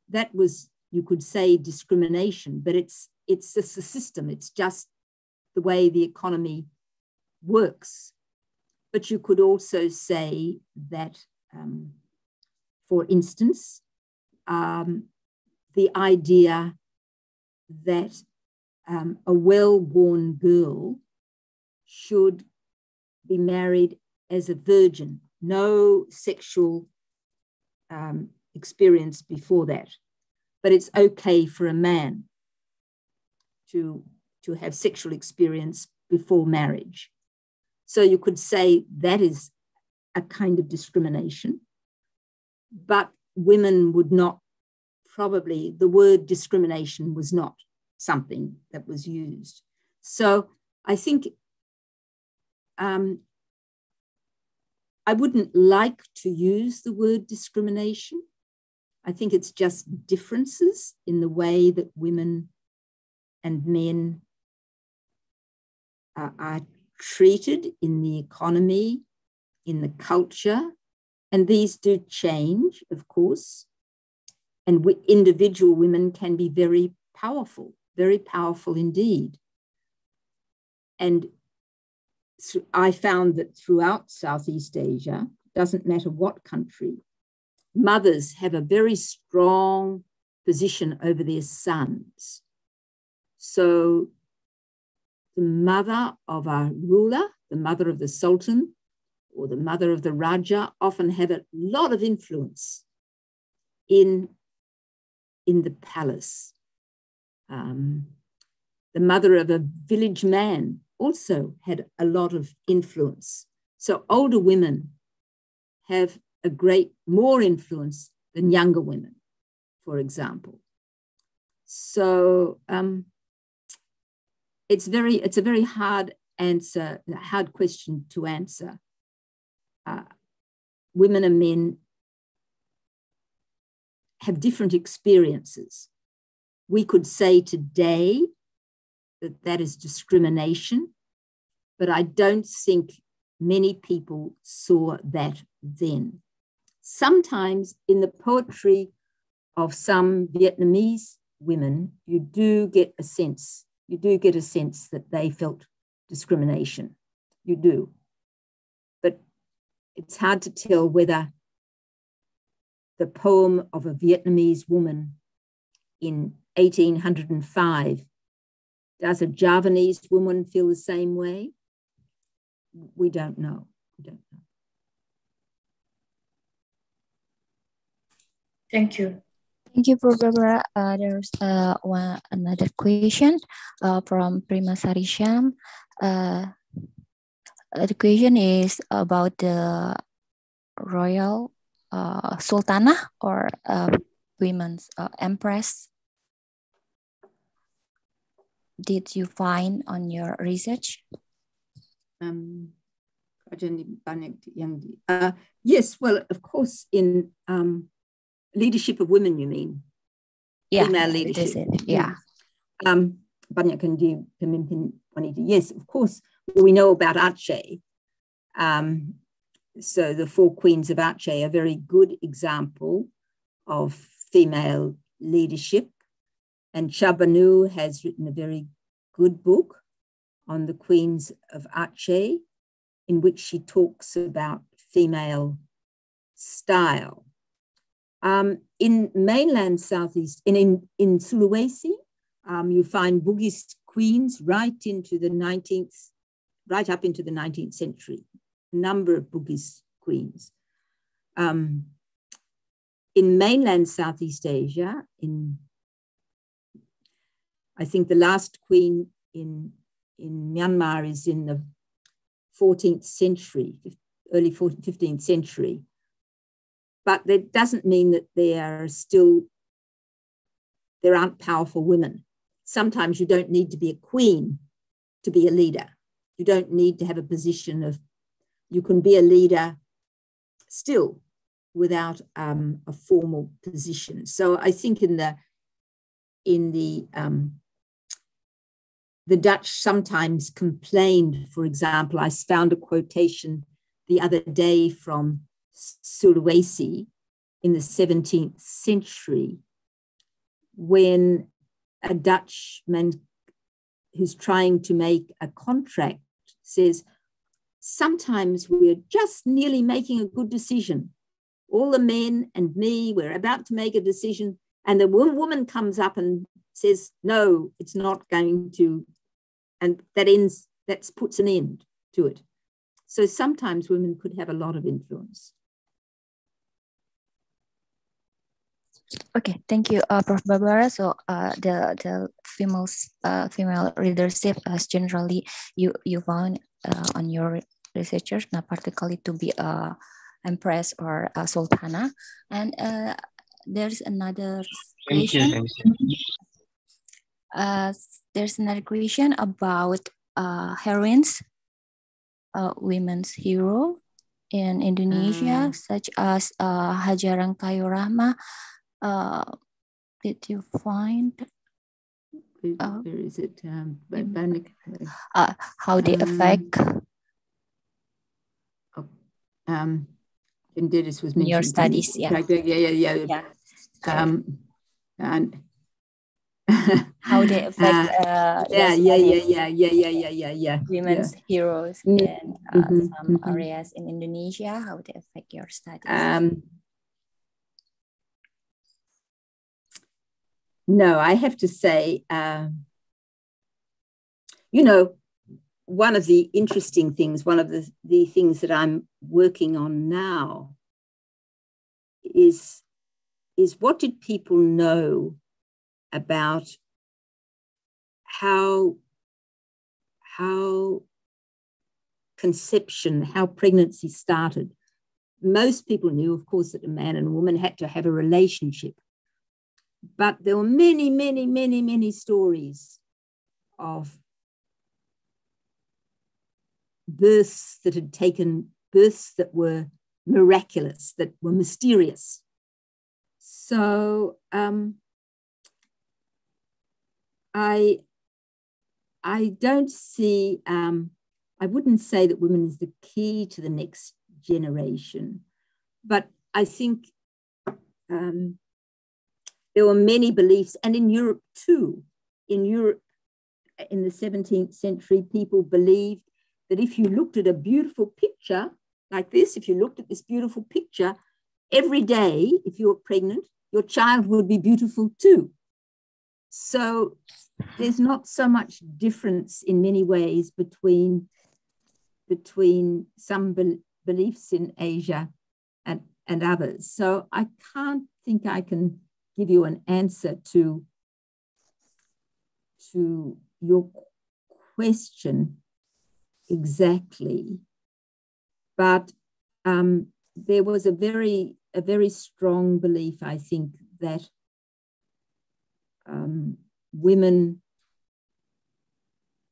that was, you could say, discrimination, but it's just a system. It's just the way the economy works. But you could also say that, for instance, the idea that a well-born girl should be married as a virgin, no sexual experience before that, but it's okay for a man to have sexual experience before marriage. So you could say that is a kind of discrimination, but women would not, probably the word discrimination was not something that was used. So I think I wouldn't like to use the word discrimination. I think it's just differences in the way that women and men are treated in the economy, in the culture, and these do change, of course. And individual women can be very powerful indeed. And I found that throughout Southeast Asia, doesn't matter what country, mothers have a very strong position over their sons. So the mother of a ruler, the mother of the sultan, or the mother of the Raja often have a lot of influence in the palace. The mother of a village man also had a lot of influence. So older women have a more influence than younger women, for example. So it's a very hard question to answer. Women and men have different experiences. We could say today that is discrimination, but I don't think many people saw that then. Sometimes in the poetry of some Vietnamese women, you do get a sense that they felt discrimination. You do. But it's hard to tell whether the poem of a Vietnamese woman in 1805, does a Javanese woman feel the same way? We don't know. We don't know. Thank you. Thank you, Professor Barbara. There's another question from Prima Sarisham. The question is about the royal sultana or women's empress. Did you find on your research? Yes, well, of course, in leadership of women, you mean? Yeah, female leadership. Yeah. Yes, of course. We know about Aceh. So the four queens of Aceh are a very good example of female leadership. And Chabanu has written a very good book on the queens of Aceh, in which she talks about female style. In mainland Southeast, in Sulawesi, you find Bugis queens right up into the 19th century. A number of Bugis queens. In mainland Southeast Asia, I think the last queen in Myanmar is in the 14th century, early 15th century. But that doesn't mean that there aren't powerful women. Sometimes you don't need to be a queen to be a leader. You don't need to have a position of, you can be a leader still without a formal position. So I think the Dutch sometimes complained, for example, I found a quotation the other day from Sulawesi in the 17th century, when a Dutchman who's trying to make a contract says, sometimes we're just nearly making a good decision. All the men and me, we're about to make a decision, and the woman comes up and says, no, it's not going to, and that puts an end to it. So sometimes women could have a lot of influence. Okay, thank you, Prof. Barbara. So the female leadership generally you found on your researchers, not particularly to be a empress or a sultana. And there's another question. There's another question about heroines, women's hero in Indonesia, such as Hajarang Kayu Rahma. Did you find? Where is it? How they affect? Dennis was mentioned. Your studies, yeah. Yeah. And how they affect women's heroes in some areas in Indonesia, how they affect your studies. No, I have to say, you know, one of the interesting things, one of the things that I'm working on now is what did people know about how conception, how pregnancy started. Most people knew, of course, that a man and a woman had to have a relationship. But there were many, many, many, many stories of births that had taken, births that were miraculous, that were mysterious. So I don't see, I wouldn't say that women is the key to the next generation, but I think there were many beliefs, and in Europe too. In Europe, in the 17th century, people believed that if you looked at a beautiful picture like this, if you looked at this beautiful picture, every day, if you were pregnant, your child would be beautiful too. So there's not so much difference in many ways between some beliefs in Asia and others. So I can't think I can give you an answer to your question exactly, but there was a very strong belief, I think, that women,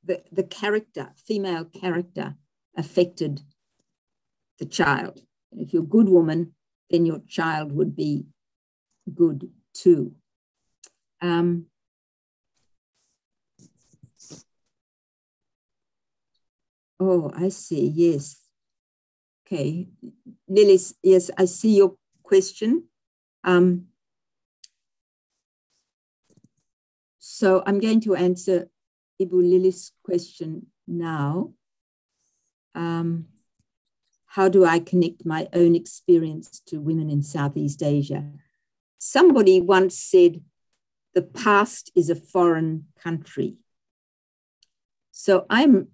the character, female character, affected the child. If you're a good woman, then your child would be good too. Oh, I see. Yes. Okay. Lilis, yes, I see your question. So I'm going to answer Ibu Lilis' question now. How do I connect my own experience to women in Southeast Asia? Somebody once said, the past is a foreign country. So I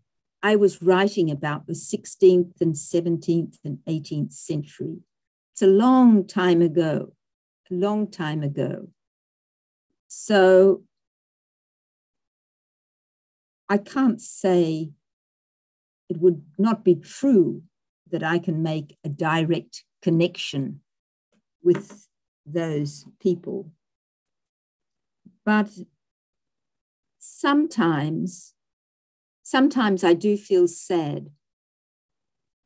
was writing about the 16th and 17th and 18th century. It's a long time ago, a long time ago. So I can't say, it would not be true that I can make a direct connection with those people. But sometimes I do feel sad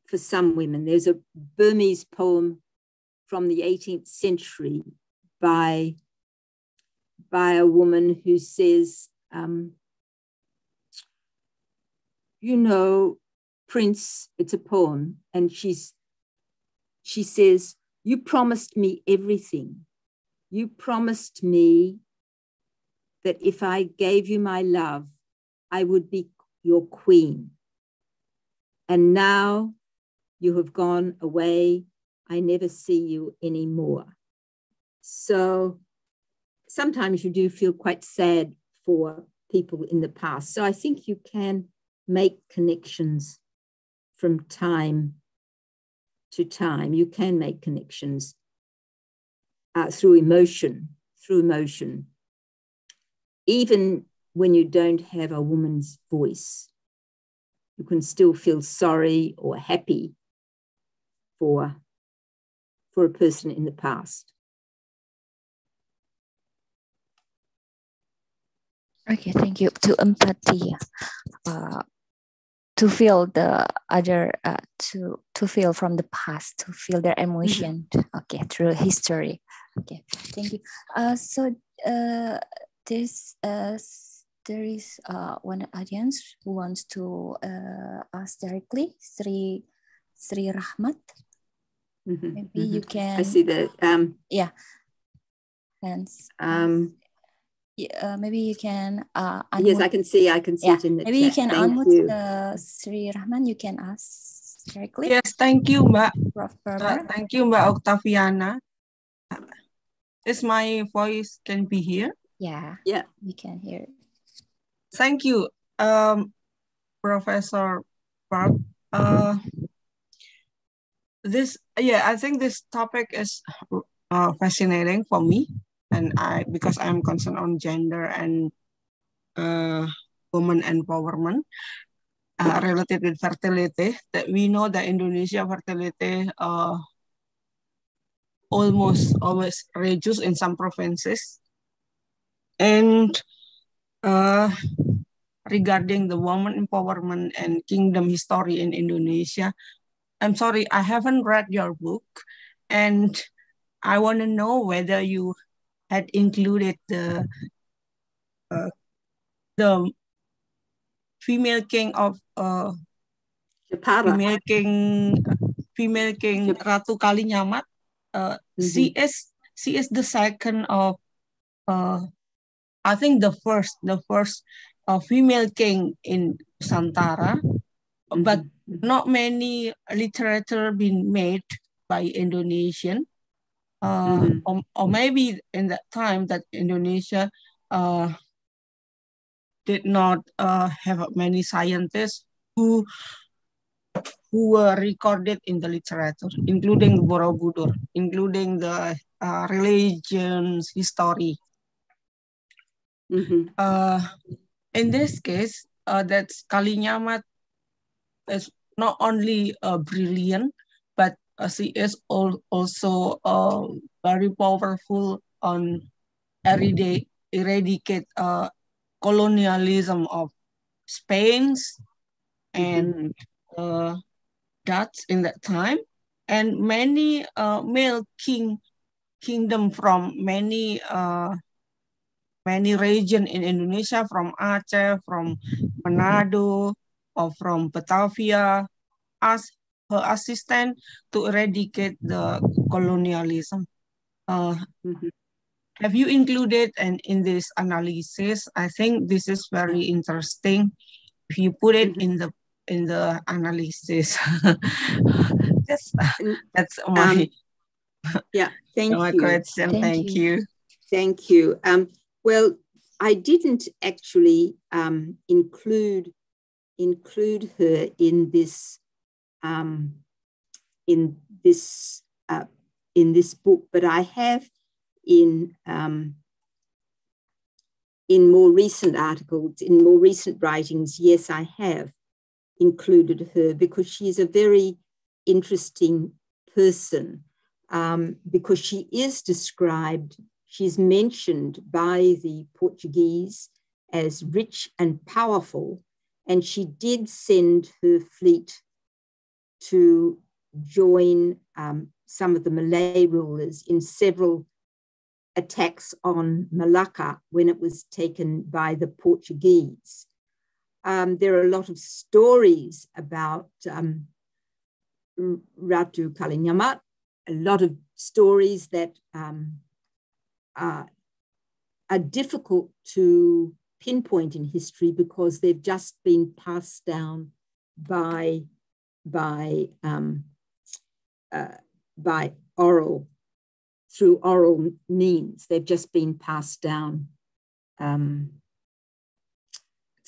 for some women. There's a Burmese poem from the 18th century by a woman who says, you know, Prince, it's a poem, and she says, you promised me everything. You promised me that if I gave you my love, I would be your queen. And now you have gone away. I never see you anymore. So sometimes you do feel quite sad for people in the past. So I think you can make connections from time to time. You can make connections through emotion. Even when you don't have a woman's voice, you can still feel sorry or happy for a person in the past. Okay, thank you. To empathy, to feel the other, to feel from the past, to feel their emotion. Okay, through history. Okay, thank you. So there is one audience who wants to ask directly, Sri Rahmat. Maybe you can. I see that. Yeah. Thanks. Maybe you can. Yes, I can see it in the maybe chat. you can unmute Sri Rahman. You can ask directly. Yes, thank you, Mbak. Thank you, Mbak Octaviana. Is my voice can be here? Yeah, we can hear. Thank you, Professor Barb. I think this topic is fascinating for me, and because I'm concerned on gender and women empowerment related with fertility. That we know that Indonesia fertility almost always reduced in some provinces, and regarding the woman empowerment and kingdom history in Indonesia. I'm sorry, I haven't read your book, and I want to know whether you had included the female king of female king Ratu Kalinyamat. She is the second of I think the first female king in Nusantara, but not many literature been made by Indonesian, or maybe in that time that Indonesia did not have many scientists who were recorded in the literature, including Borobudur, including the religions history. In this case, that Kalinyamat is not only brilliant, but she is also very powerful on eradicate colonialism of Spain and Dutch in that time, and many male kingdom from many regions in Indonesia, from Aceh, from Manado, or from Batavia, asked her assistant to eradicate the colonialism. Have you included in this analysis? I think this is very interesting. If you put it in the analysis, that's my Thank you. Question. Thank you. Thank you. Well, I didn't actually include her in this book, but I have in more recent articles, in more recent writings. Yes, I have included her because she is a very interesting person, because she is described. She's mentioned by the Portuguese as rich and powerful, and she did send her fleet to join some of the Malay rulers in several attacks on Malacca when it was taken by the Portuguese. There are a lot of stories about Ratu Kalinyamat, a lot of stories that are difficult to pinpoint in history because they've just been passed down by oral, through oral means. They've just been passed down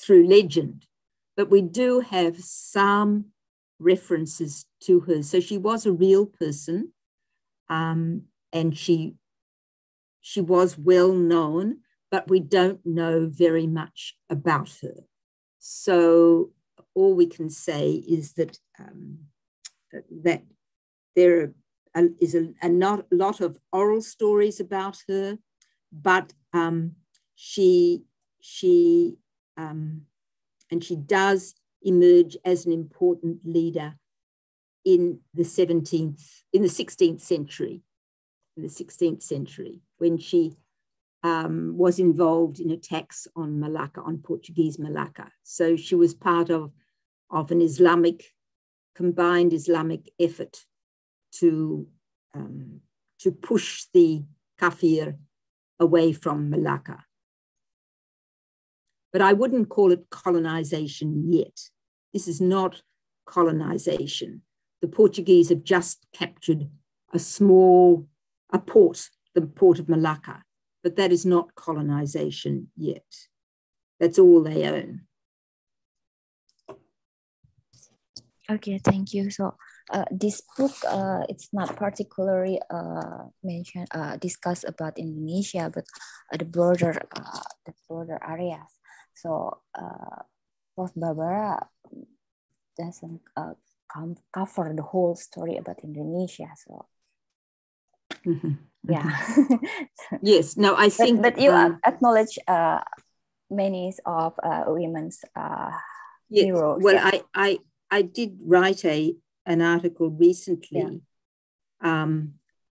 through legend. But we do have some references to her. So she was a real person, and she was well known, but we don't know very much about her. So all we can say is that that there is a lot of oral stories about her, but she does emerge as an important leader in the 16th century. In the 16th century, when she was involved in attacks on Malacca, on Portuguese Malacca. So she was part of an combined Islamic effort to push the Kafir away from Malacca. But I wouldn't call it colonization yet. This is not colonization. The Portuguese have just captured a port, the port of Malacca. but that is not colonization yet. That's all they own. Okay, thank you. So this book, it's not particularly discussed about Indonesia, but the broader areas. So both Barbara doesn't cover the whole story about Indonesia. So yeah. Yes. No, I think. But you acknowledge many of women's heroes. Well, yeah. I did write an article recently,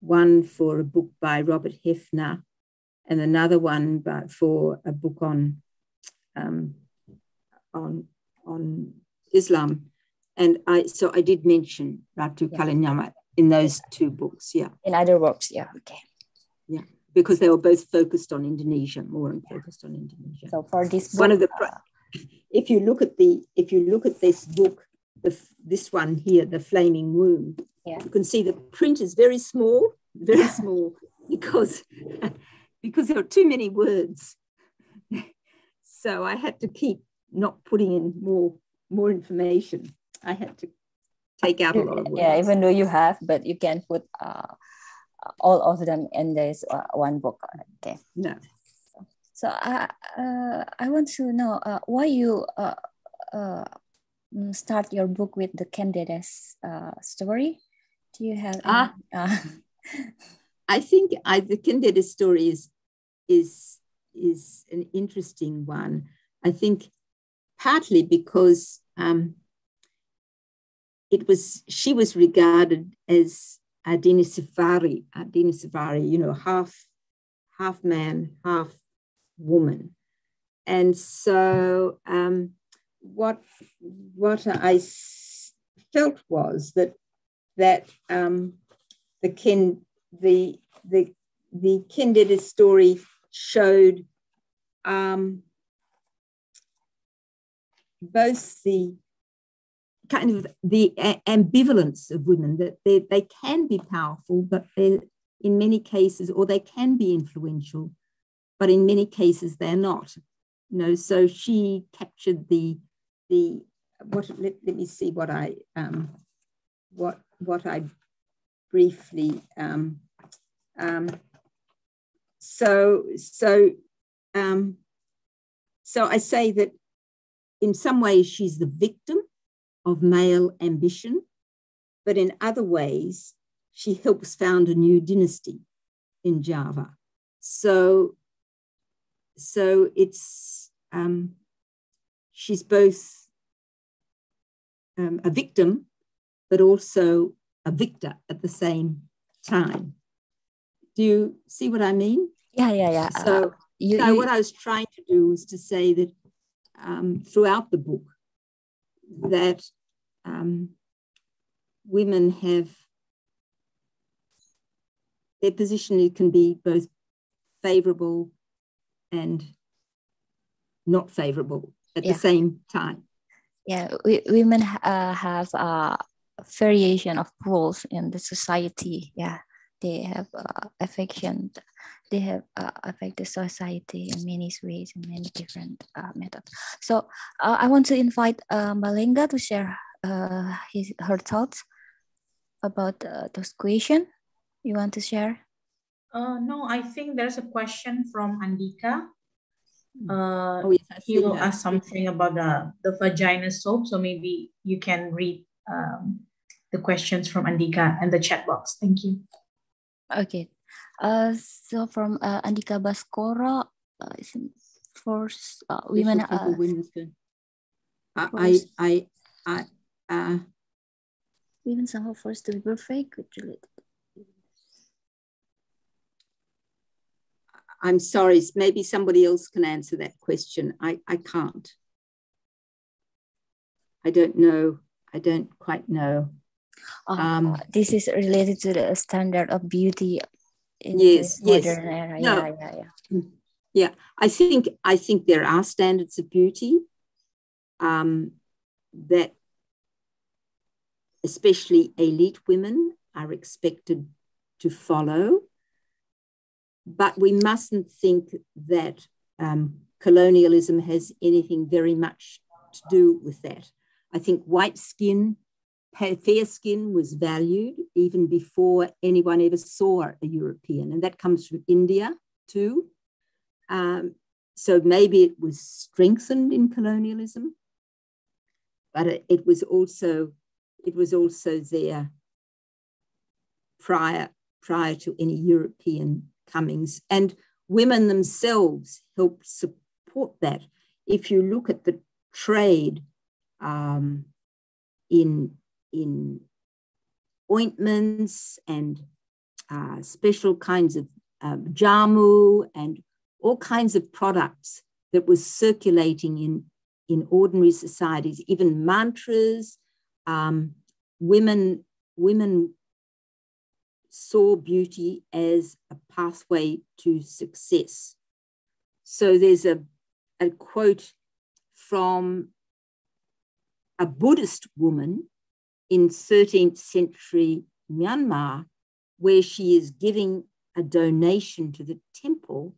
one for a book by Robert Hefner, and another one for a book on Islam, and so I did mention Ratu Kalinyama in those two books. Yeah. In other works, yeah. Okay. Yeah, because they were both focused on Indonesia, more and focused on Indonesia. So for this book, one of the if you look at this book. This one here, The Flaming Womb, you can see the print is very small, because there are too many words. So I had to keep not putting in more information. I had to take out a lot of words. Yeah, even though you have, but you can put all of them in this one book. Okay. No. So I want to know why you start your book with the Candidate's story. Do you have I think the Candidate story is an interesting one. I think partly because she was regarded as Adina Safari, half man, half woman, and so what I felt was that the Candidate story showed both the kind of the ambivalence of women, that they can be powerful, but in many cases, or they can be influential, but in many cases they're not. So she captured let me see what I briefly so I say that in some ways she's the victim of male ambition, but in other ways she helps found a new dynasty in Java. So it's she's both a victim, but also a victor at the same time. Do you see what I mean? Yeah. So what I was trying to do was to say that throughout the book, that women have their position, it can be both favorable and not favorable at the same time. Yeah, women have a variation of roles in the society. Yeah, they have affection. They have affect the society in many ways, in many different methods. So I want to invite Malenga to share her thoughts about those questions. You want to share? No, I think there's a question from Andika. Yes, he will ask something about the vagina soap, so maybe you can read the questions from Andika and the chat box. Thank you. Okay. So from Andika Baskoro, first women. Women somehow forced to be perfect. I'm sorry, maybe somebody else can answer that question. I can't. I don't know. I don't quite know. This is related to the standard of beauty in this modern era. No. Yeah. I think there are standards of beauty that especially elite women are expected to follow. but we mustn't think that colonialism has anything very much to do with that. I think white skin, fair skin was valued even before anyone ever saw a European, and that comes from India too. So maybe it was strengthened in colonialism, but it was also there prior to any European comings, and women themselves helped support that. If you look at the trade in ointments and special kinds of jamu and all kinds of products that was circulating in ordinary societies, even mantras, women saw beauty as a pathway to success. So there's a quote from a Buddhist woman in 13th century Myanmar, where she is giving a donation to the temple,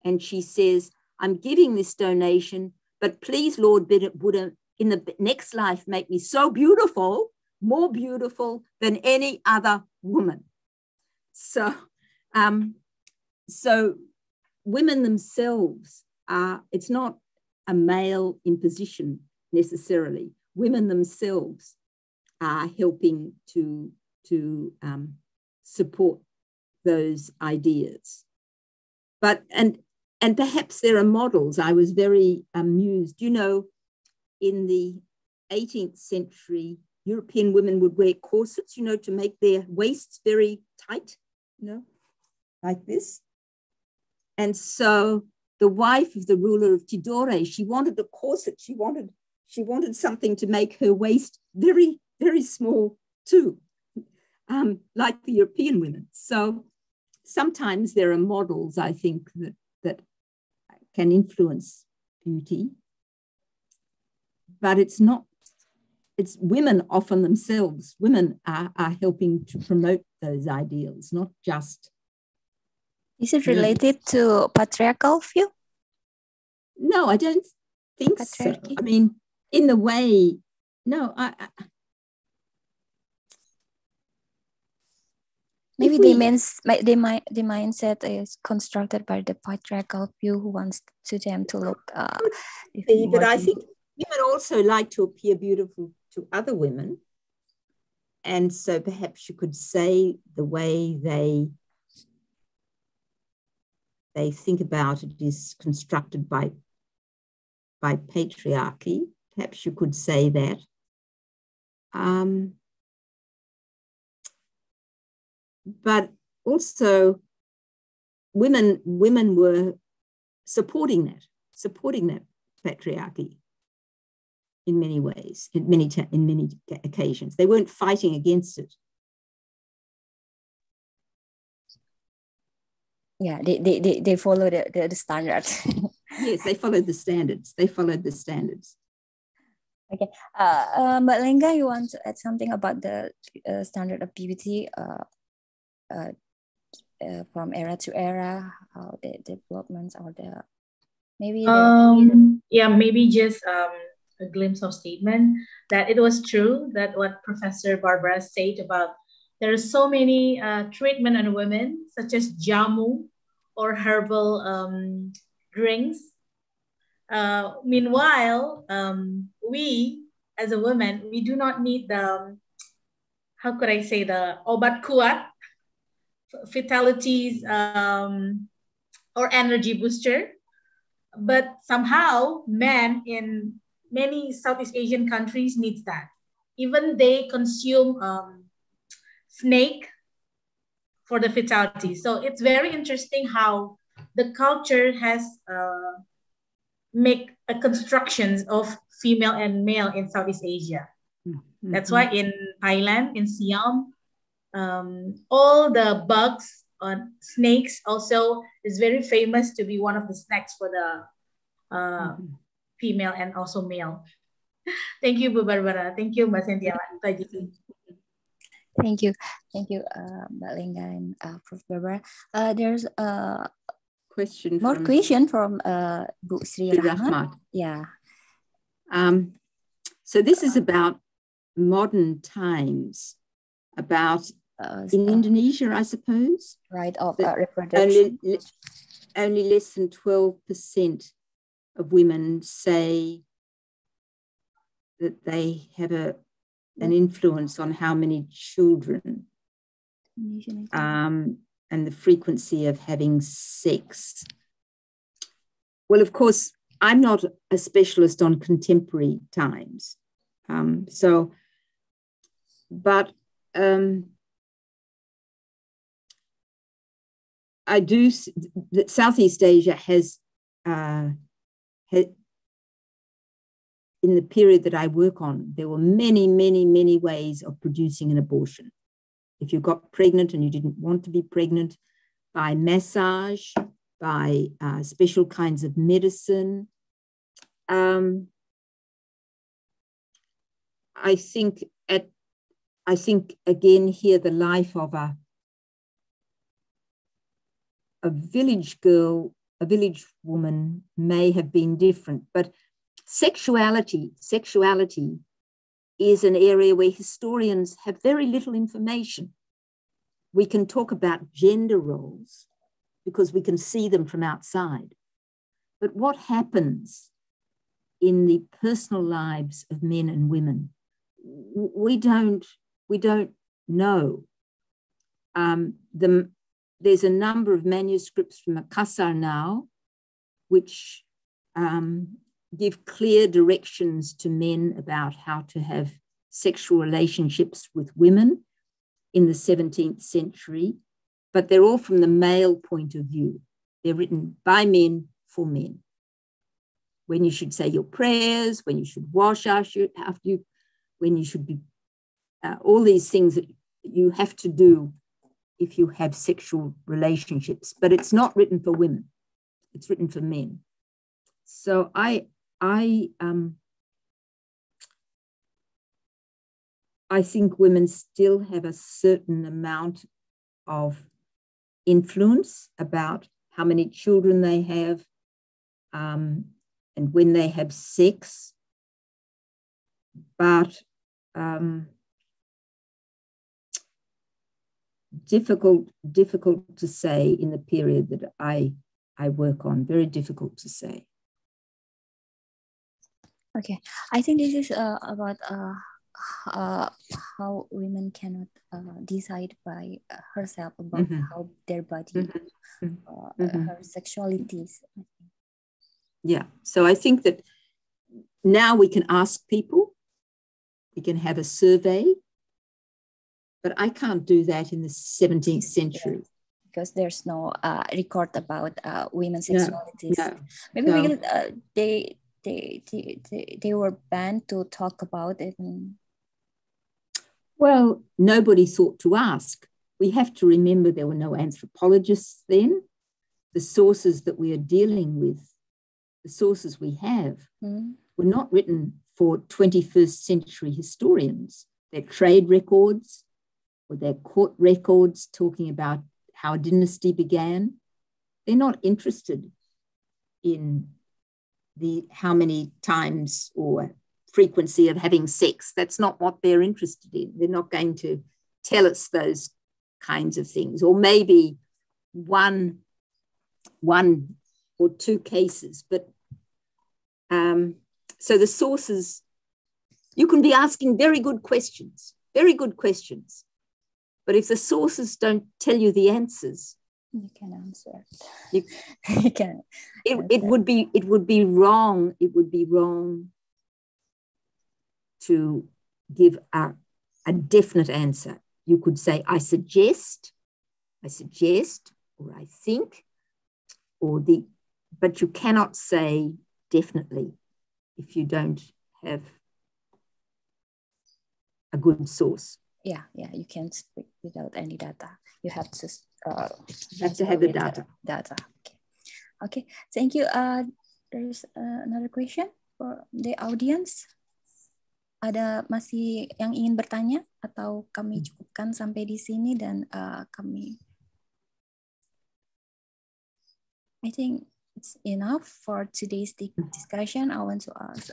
and she says, "I'm giving this donation, but please, Lord Buddha, in the next life, make me so beautiful, more beautiful than any other woman." So, so women themselves are, it's not a male imposition necessarily. Women themselves are helping to support those ideas. But, and perhaps there are models. I was very amused. You know, in the 18th century, European women would wear corsets, you know, to make their waists very tight, you know, like this. And so the wife of the ruler of Tidore, she wanted a corset. She wanted something to make her waist very, very small too, like the European women. So sometimes there are models, I think, that can influence beauty, but it's not. It's women often themselves. Women are helping to promote those ideals, not just. Is it related to patriarchal view? No, I don't think so. I mean, in the way, no. Maybe the mindset is constructed by the patriarchal view who wants them to look. But I think women also like to appear beautiful to other women. And so perhaps you could say the way they think about it is constructed by patriarchy. Perhaps you could say that. But also women were supporting that patriarchy in many ways, in many occasions. They weren't fighting against it. Yeah, they follow the standards. Yes, they followed the standards. Okay, Mbak Lengga, you want to add something about the standard of beauty from era to era, how the developments or the maybe maybe just a glimpse of statement that it was true that what Professor Barbara said about there are so many treatment on women such as jamu or herbal drinks. Meanwhile, we as a woman, we do not need the, how could I say, the obat kuat, vitalities, or energy booster. But somehow men in many Southeast Asian countries needs that. Even they consume snake for the vitality. So it's very interesting how the culture has make a constructions of female and male in Southeast Asia. Mm-hmm. That's why in Thailand, in Siam, all the bugs on snakes also is very famous to be one of the snacks for the female and also male. Thank you, Bu Barbara. Thank you, Mbak Cynthia. Thank you, Mbak Lengga and Prof. Barbara. There's a more question from Bu Sri Rahmat. Yeah. So this is about modern times, about in Indonesia, I suppose. Right, of reproduction. Only less than 12% of women say that they have an influence on how many children and the frequency of having sex. Well, of course, I'm not a specialist on contemporary times. I do, that Southeast Asia has, in the period that I work on, there were many, many, many ways of producing an abortion. If you got pregnant and you didn't want to be pregnant, by massage, by special kinds of medicine. I think again here the life of a village girl, a village woman may have been different, but sexuality is an area where historians have very little information. We can talk about gender roles because we can see them from outside. But what happens in the personal lives of men and women, we don't know. There's a number of manuscripts from Kuasa now, which give clear directions to men about how to have sexual relationships with women in the 17th century, but they're all from the male point of view. They're written by men for men. When you should say your prayers, when you should wash after you, when you should be, all these things that you have to do if you have sexual relationships, but it's not written for women. It's written for men. So I think women still have a certain amount of influence about how many children they have and when they have sex. But difficult to say in the period that I work on, very difficult to say. Okay, I think this is about how women cannot decide by herself about how their body, her sexualities. Yeah, so I think that now we can ask people, we can have a survey, but I can't do that in the 17th century. Yeah, because there's no record about women's sexualities. No. Maybe we can, they were banned to talk about it. Well, nobody thought to ask. We have to remember there were no anthropologists then. The sources that we are dealing with, the sources we have, were not written for 21st century historians. They're trade records or they're court records talking about how a dynasty began. They're not interested in how many times or frequency of having sex. That's not what they're interested in. They're not going to tell us those kinds of things, or maybe one or two cases. But so the sources, you can be asking very good questions. But if the sources don't tell you the answers, you can answer. You can. It would be wrong. It would be wrong to give a definite answer. You could say, I suggest, or I think, but you cannot say definitely if you don't have a good source. Yeah, you can't speak without any data. You have to have the data. Okay. Thank you. There's another question for the audience. ada masih yang ingin bertanya atau kami cukupkan sampai di sini dan I think it's enough for today's discussion. I want to ask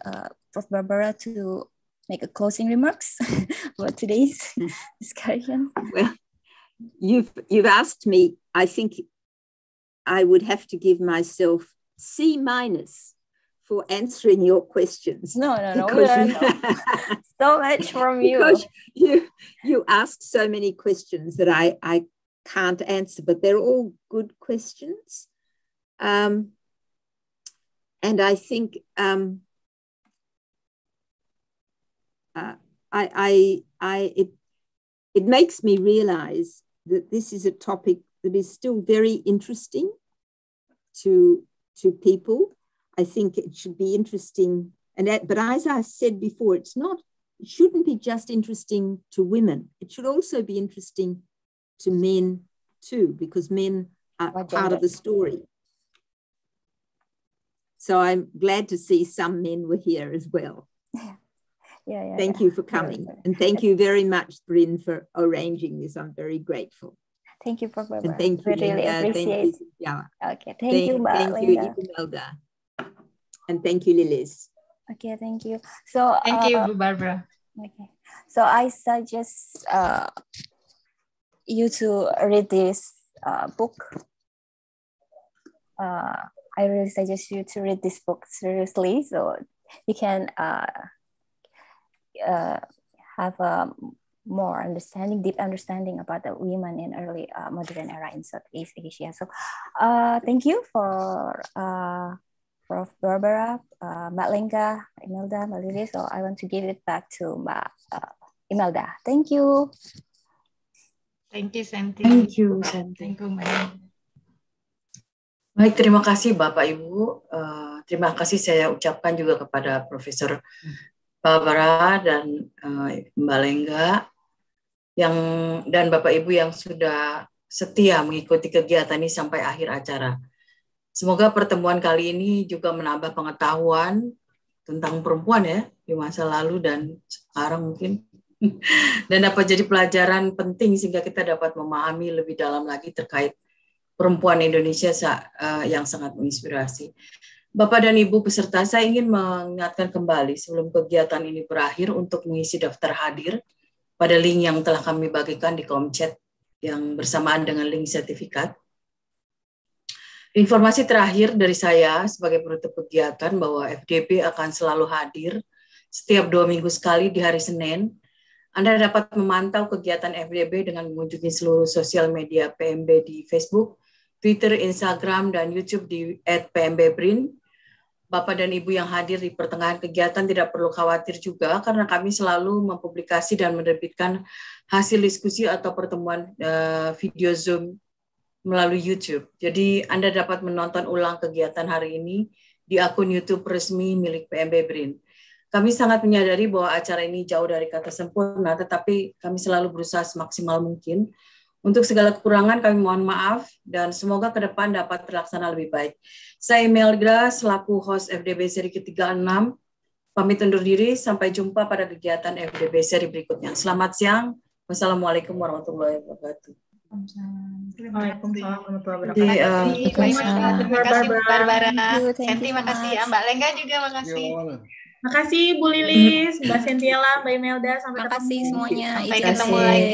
Prof. Barbara to make a closing remarks for today's discussion. Well, you've asked me. I think I would have to give myself C- for answering your questions. No. So much from you. Because you ask so many questions that I can't answer, but they're all good questions. And I think it makes me realize that this is a topic that is still very interesting to people. I think it should be interesting, but as I said before, it shouldn't be just interesting to women. It should also be interesting to men too, because men are part of the story. So I'm glad to see some men were here as well. Thank you for coming. And thank you very much, Bryn, for arranging this. I'm very grateful. Thank you, Prof. Barbara. And thank you, we really appreciate it. Okay, thank you, Mbak Linda. Thank you, Imelda. And thank you, Lilis. Okay, thank you. So thank you, Barbara. Okay, so I suggest you to read this book. I really suggest you to read this book seriously, so you can have a more deep understanding about the women in early modern era in Southeast Asia. So thank you for Prof. Barbara, Mbak Lenka, Imelda, Mbak Lili. So I want to give it back to Mbak Imelda. Thank you. Thank you, Santi. Thank you, Santi. Thank you, Mbak. Baik, terima kasih Bapak Ibu. Terima kasih saya ucapkan juga kepada Profesor Barbara dan Mbak Lengga dan Bapak Ibu yang sudah setia mengikuti kegiatan ini sampai akhir acara. Semoga pertemuan kali ini juga menambah pengetahuan tentang perempuan ya di masa lalu dan sekarang mungkin dan dapat jadi pelajaran penting sehingga kita dapat memahami lebih dalam lagi terkait perempuan Indonesia yang sangat menginspirasi. Bapak dan Ibu peserta, saya ingin mengingatkan kembali sebelum kegiatan ini berakhir untuk mengisi daftar hadir pada link yang telah kami bagikan di kolom chat yang bersamaan dengan link sertifikat. Informasi terakhir dari saya sebagai penutup kegiatan bahwa FDB akan selalu hadir setiap 2 minggu sekali di hari Senin. Anda dapat memantau kegiatan FDB dengan mengunjungi seluruh sosial media PMB di Facebook, Twitter, Instagram, dan YouTube di @pmbbrin. Bapak dan Ibu yang hadir di pertengahan kegiatan tidak perlu khawatir juga karena kami selalu mempublikasi dan menerbitkan hasil diskusi atau pertemuan video Zoom melalui YouTube. Jadi Anda dapat menonton ulang kegiatan hari ini di akun YouTube resmi milik PMB BRIN. Kami sangat menyadari bahwa acara ini jauh dari kata sempurna, tetapi kami selalu berusaha semaksimal mungkin. Untuk segala kekurangan kami mohon maaf dan semoga ke depan dapat terlaksana lebih baik. Saya Imelda selaku host FDB seri ke-36, pamit undur diri, sampai jumpa pada kegiatan FDB seri berikutnya. Selamat siang, wassalamualaikum warahmatullahi wabarakatuh. Waalaikumsalam warahmatullahi wabarakatuh. Terima kasih Barbara. Santi makasih ya, Mbak Lengga juga makasih. Makasih Bu Lilis, Mbak Sentiela, Mbak Imelda, sampai Terima kasih ketemu. semuanya. Sampai ketemu lagi.